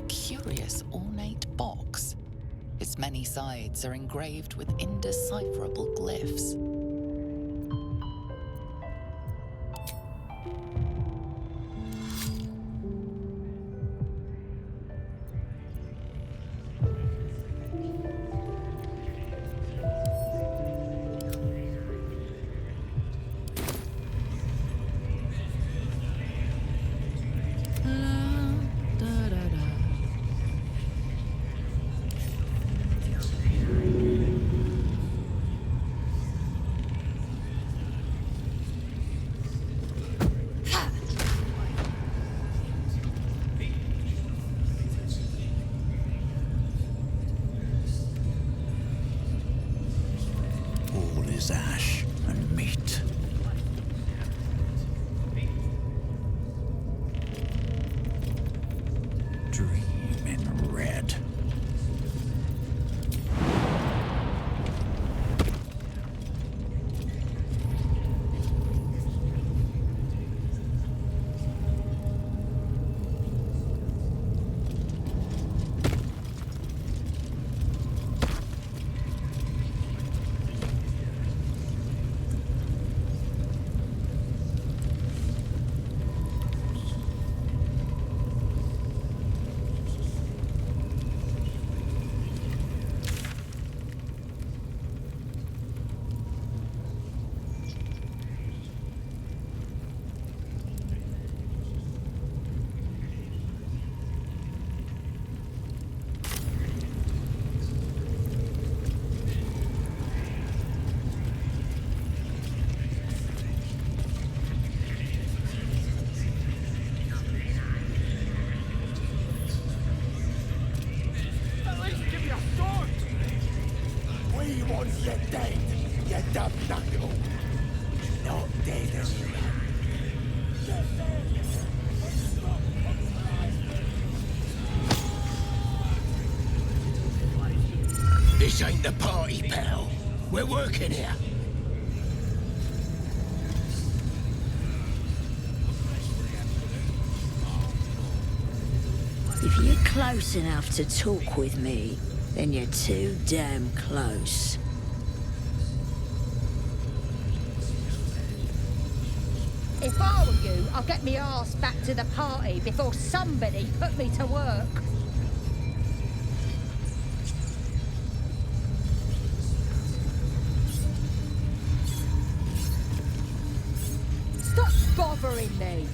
Curious ornate box. Its many sides are engraved with indecipherable glyphs. All is ash and meat. Dream in red. At least give me a sword! We want you dead, you dumb knuckle! Not dead anyway. This ain't the party, pal. We're working here. If you're close enough to talk with me, then you're too damn close. If I were you, I'd get me arse back to the party before somebody put me to work. Stop bothering me.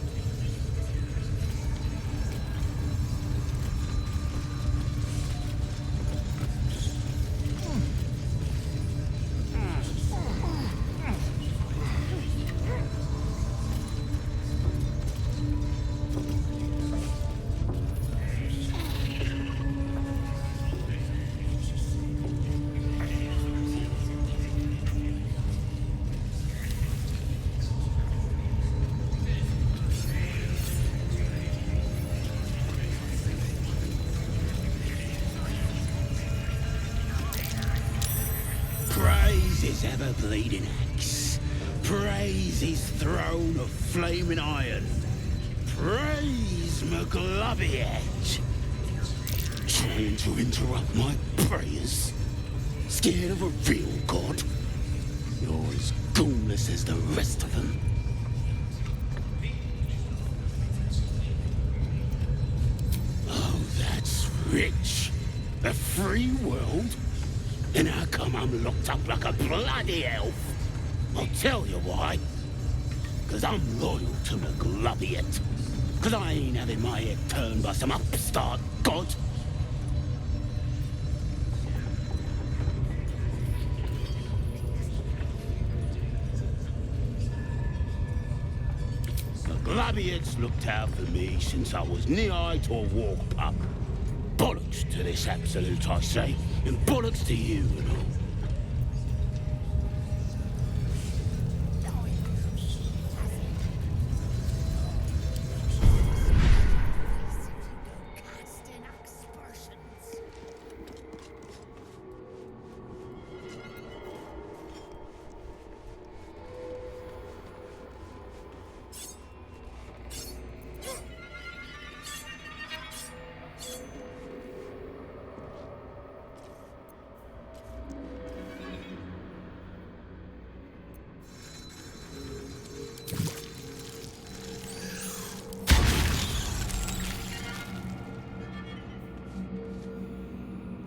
Praise his ever-bleeding axe. Praise his throne of flaming iron. Praise McGloviet. Trying to interrupt my prayers? Scared of a real god? You're as ghoulless as the rest of them. Oh, that's rich. A free world? And how come I'm locked up like a bloody elf? I'll tell you why. 'Cause I'm loyal to McGloviet. 'Cause I ain't having my head turned by some upstart god. McGlubbyhead's looked out for me since I was knee-high to a walk pup. Bollocks to this absolute, I say, and bollocks to you and all.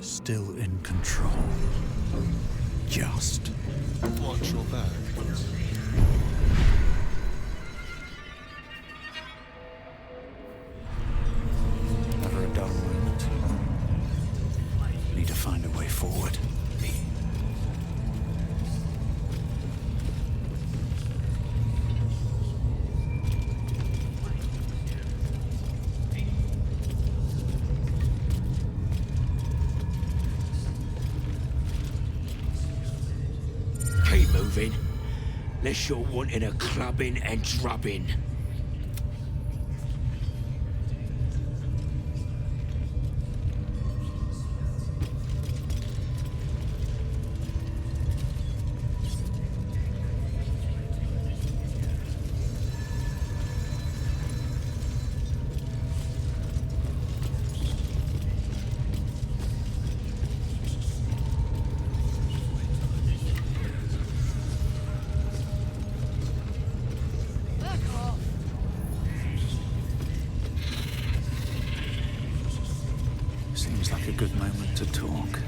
Still in control. Just. Watch your back. Never a dull moment. Need to find a way forward. Keep moving, unless you're wanting a clubbing and drubbing. Seems like a good moment to talk.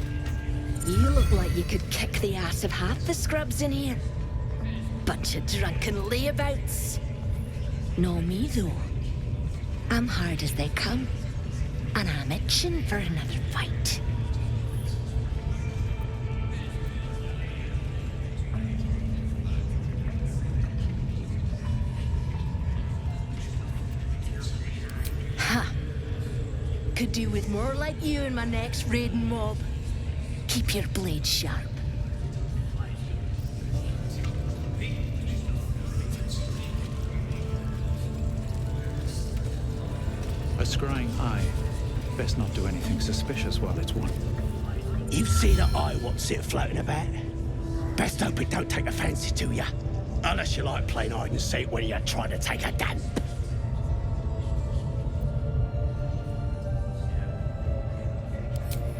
You look like you could kick the ass of half the scrubs in here. Bunch of drunken layabouts. No me, though. I'm hard as they come. And I'm itching for another fight. Ha! Could do with more like you in my next raiding mob. Keep your blade sharp. A scrying eye. Best not do anything suspicious while it's one. You see the eye what's it floating about? Best hope it don't take a fancy to you. Unless you like playing hide and seek when you're trying to take a dump.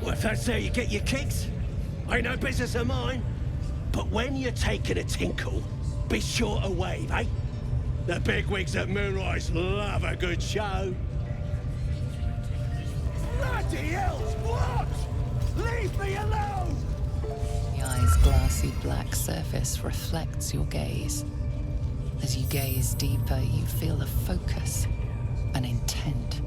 Well, if that's how you get your kicks, ain't no business of mine. But when you're taking a tinkle, be sure to wave, eh? The bigwigs at Moonrise love a good show. Bloody hell's what? Leave me alone! The eye's glassy black surface reflects your gaze. As you gaze deeper, you feel a focus, an intent.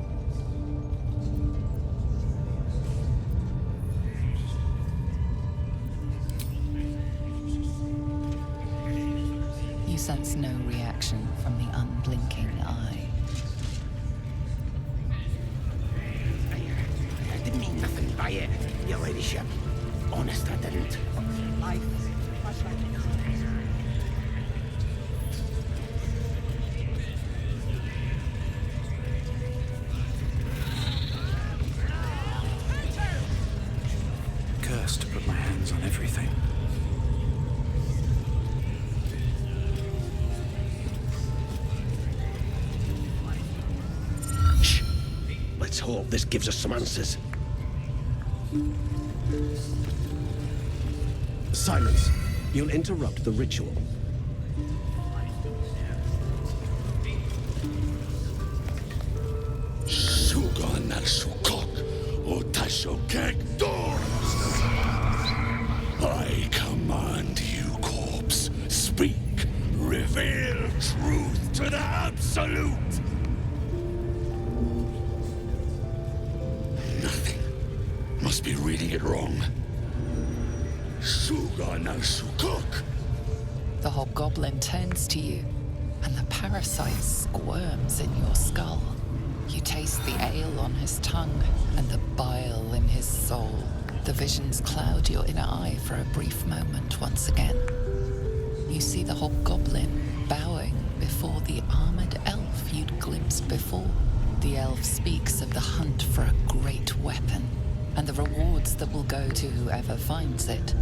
You sense no reaction from the unblinking eye. I didn't mean nothing by it, your ladyship. Honest, I didn't. Cursed to put my hands on everything. Shh. Let's hope this gives us some answers. Silence. You'll interrupt the ritual. I command you, corpse. Speak. Reveal truth to the absolute. Nothing. Must be reading it wrong. The hobgoblin turns to you, and the parasite squirms in your skull. You taste the ale on his tongue and the bile in his soul. The visions cloud your inner eye for a brief moment once again. You see the hobgoblin bowing before the armored elf you'd glimpsed before. The elf speaks of the hunt for a great weapon and the rewards that will go to whoever finds it.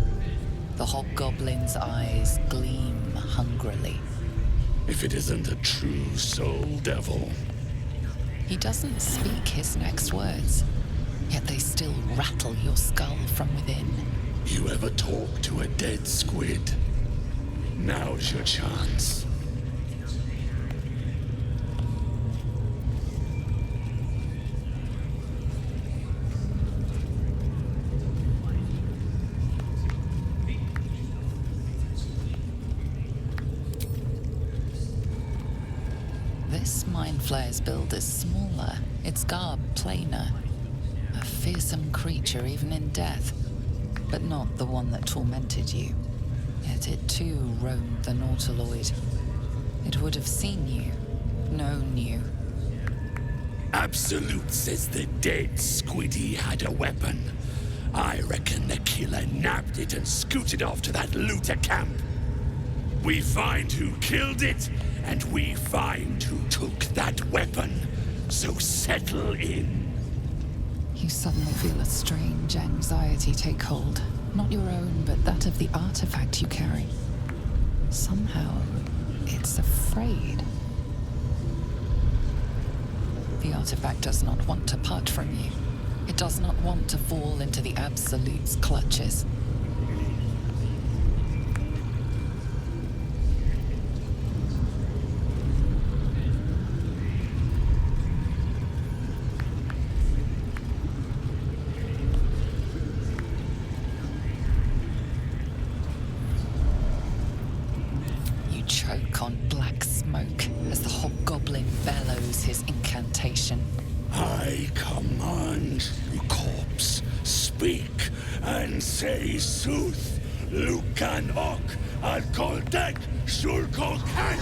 The hobgoblin's eyes gleam hungrily. If it isn't a true soul devil. He doesn't speak his next words, yet they still rattle your skull from within. You ever talk to a dead squid? Now's your chance. This Mind Flayer's build is smaller, its garb plainer. A fearsome creature even in death, but not the one that tormented you. Yet it too roamed the Nautiloid. It would have seen you, known you. Absolute says the dead squiddy had a weapon. I reckon the killer nabbed it and scooted off to that looter camp. We find who killed it, and we find who took that weapon. So settle in. You suddenly feel a strange anxiety take hold. Not your own, but that of the artifact you carry. Somehow, it's afraid. The artifact does not want to part from you. It does not want to fall into the Absolute's clutches. Choke on black smoke as the hobgoblin bellows his incantation. I command you, corpse, speak and say sooth. Lucan ok al koldek shulkol kank.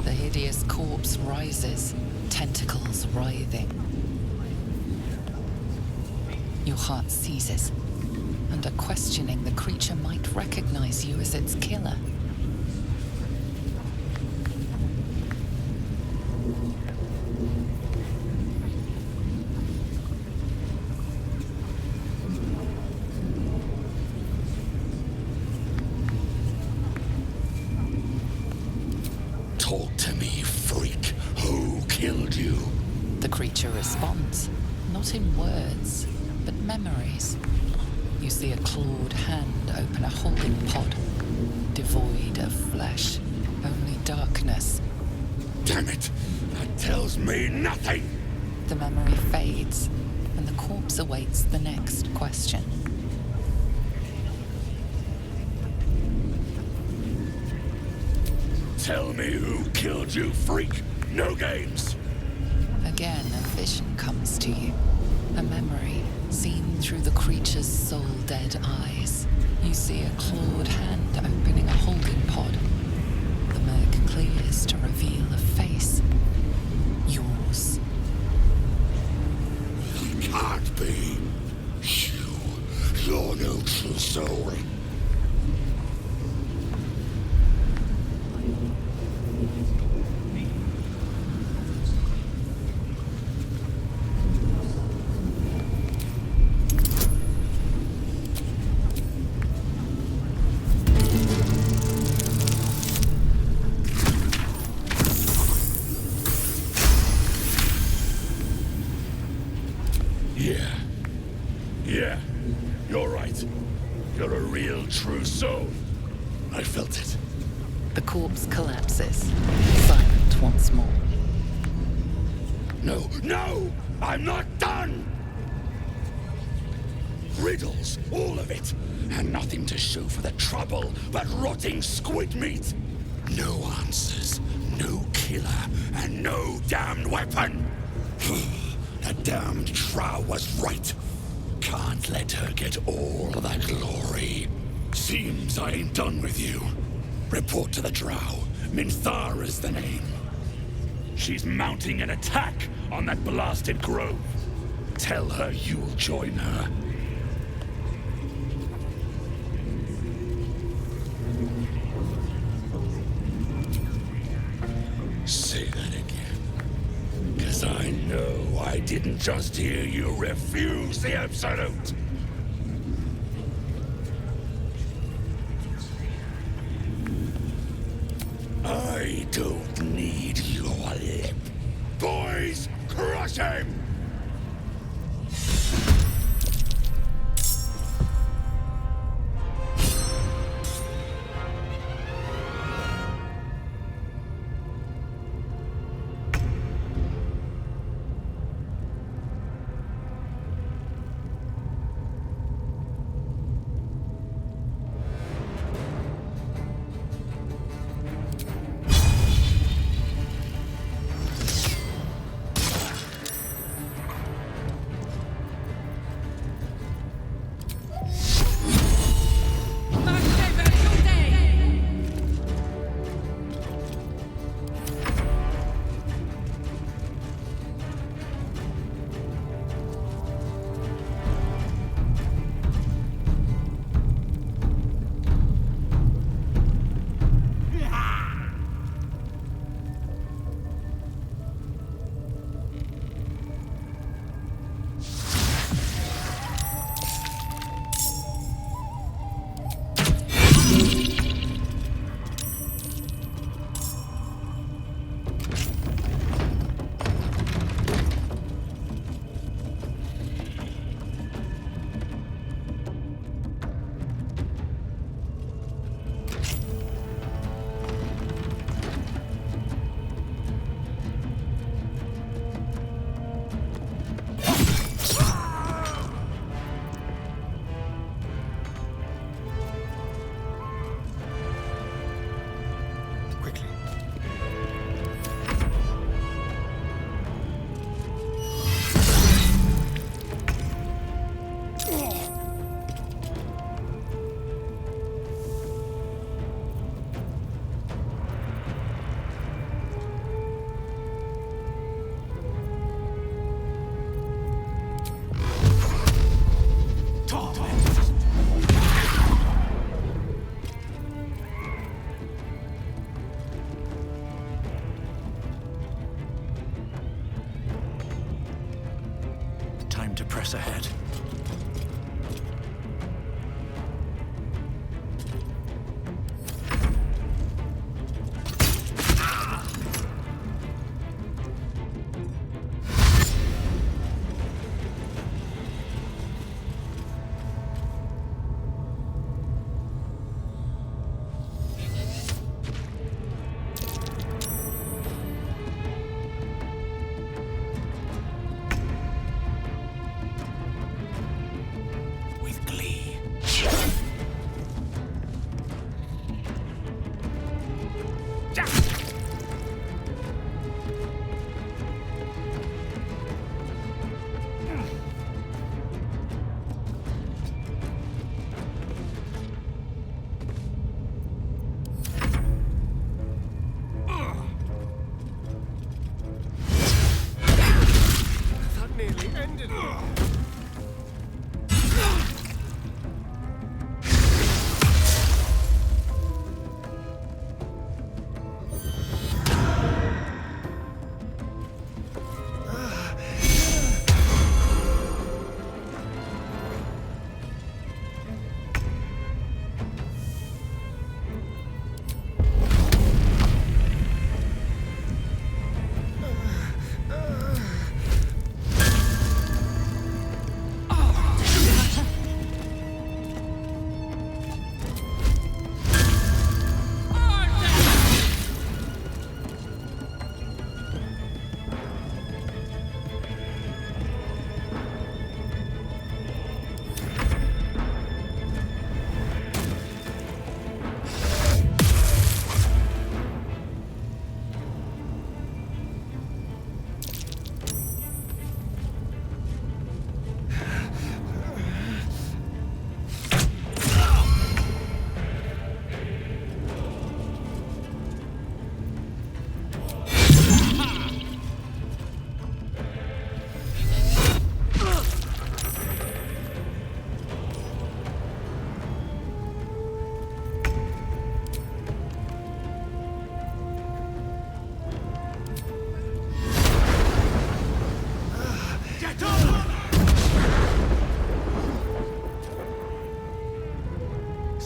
The hideous corpse rises, tentacles writhing. Your heart seizes. Under questioning, the creature might recognize you as its killer. Talk to me, freak. Who killed you? The creature responds, not in words, but memories. You see a clawed hand open a holding pod, devoid of flesh, only darkness. Damn it! That tells me nothing! The memory fades, and the corpse awaits the next question. Tell me who killed you, freak! No games! Again, a vision comes to you. A memory seen through the creature's soul-dead eyes. You see a clawed hand opening a holding pod. The murk clears to reveal a face. Yours. It can't be. You're no true soul. Yeah, you're right. You're a real true soul. I felt it. The corpse collapses, silent once more. No! I'm not done! Riddles, all of it. And nothing to show for the trouble but rotting squid meat. No answers, no killer, and no damned weapon. The damned Trow was right. can't let her get all of that glory. Seems I ain't done with you. Report to the Drow. Minthara's the name. She's mounting an attack on that blasted grove. Tell her you'll join her. Say that again. 'Cause I know I didn't just hear you refuse the Absolute. I don't need your lip. Boys, crush him! Time to press ahead.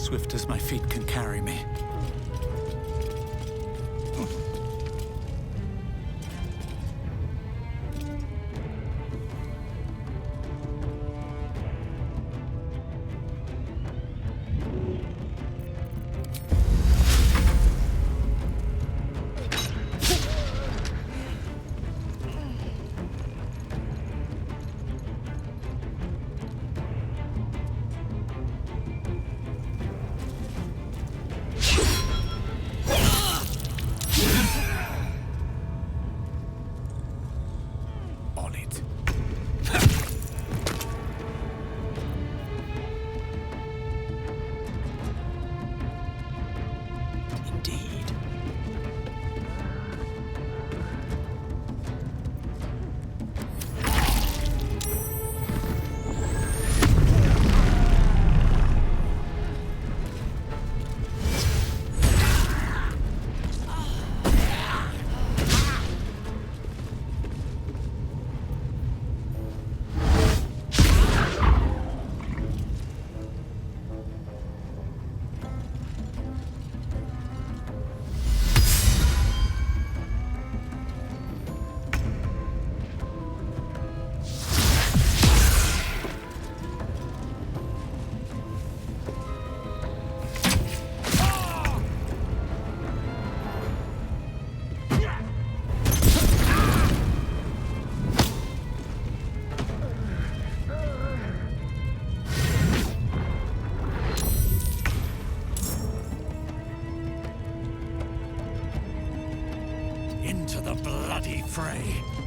swift as my feet can carry me. Into the bloody fray.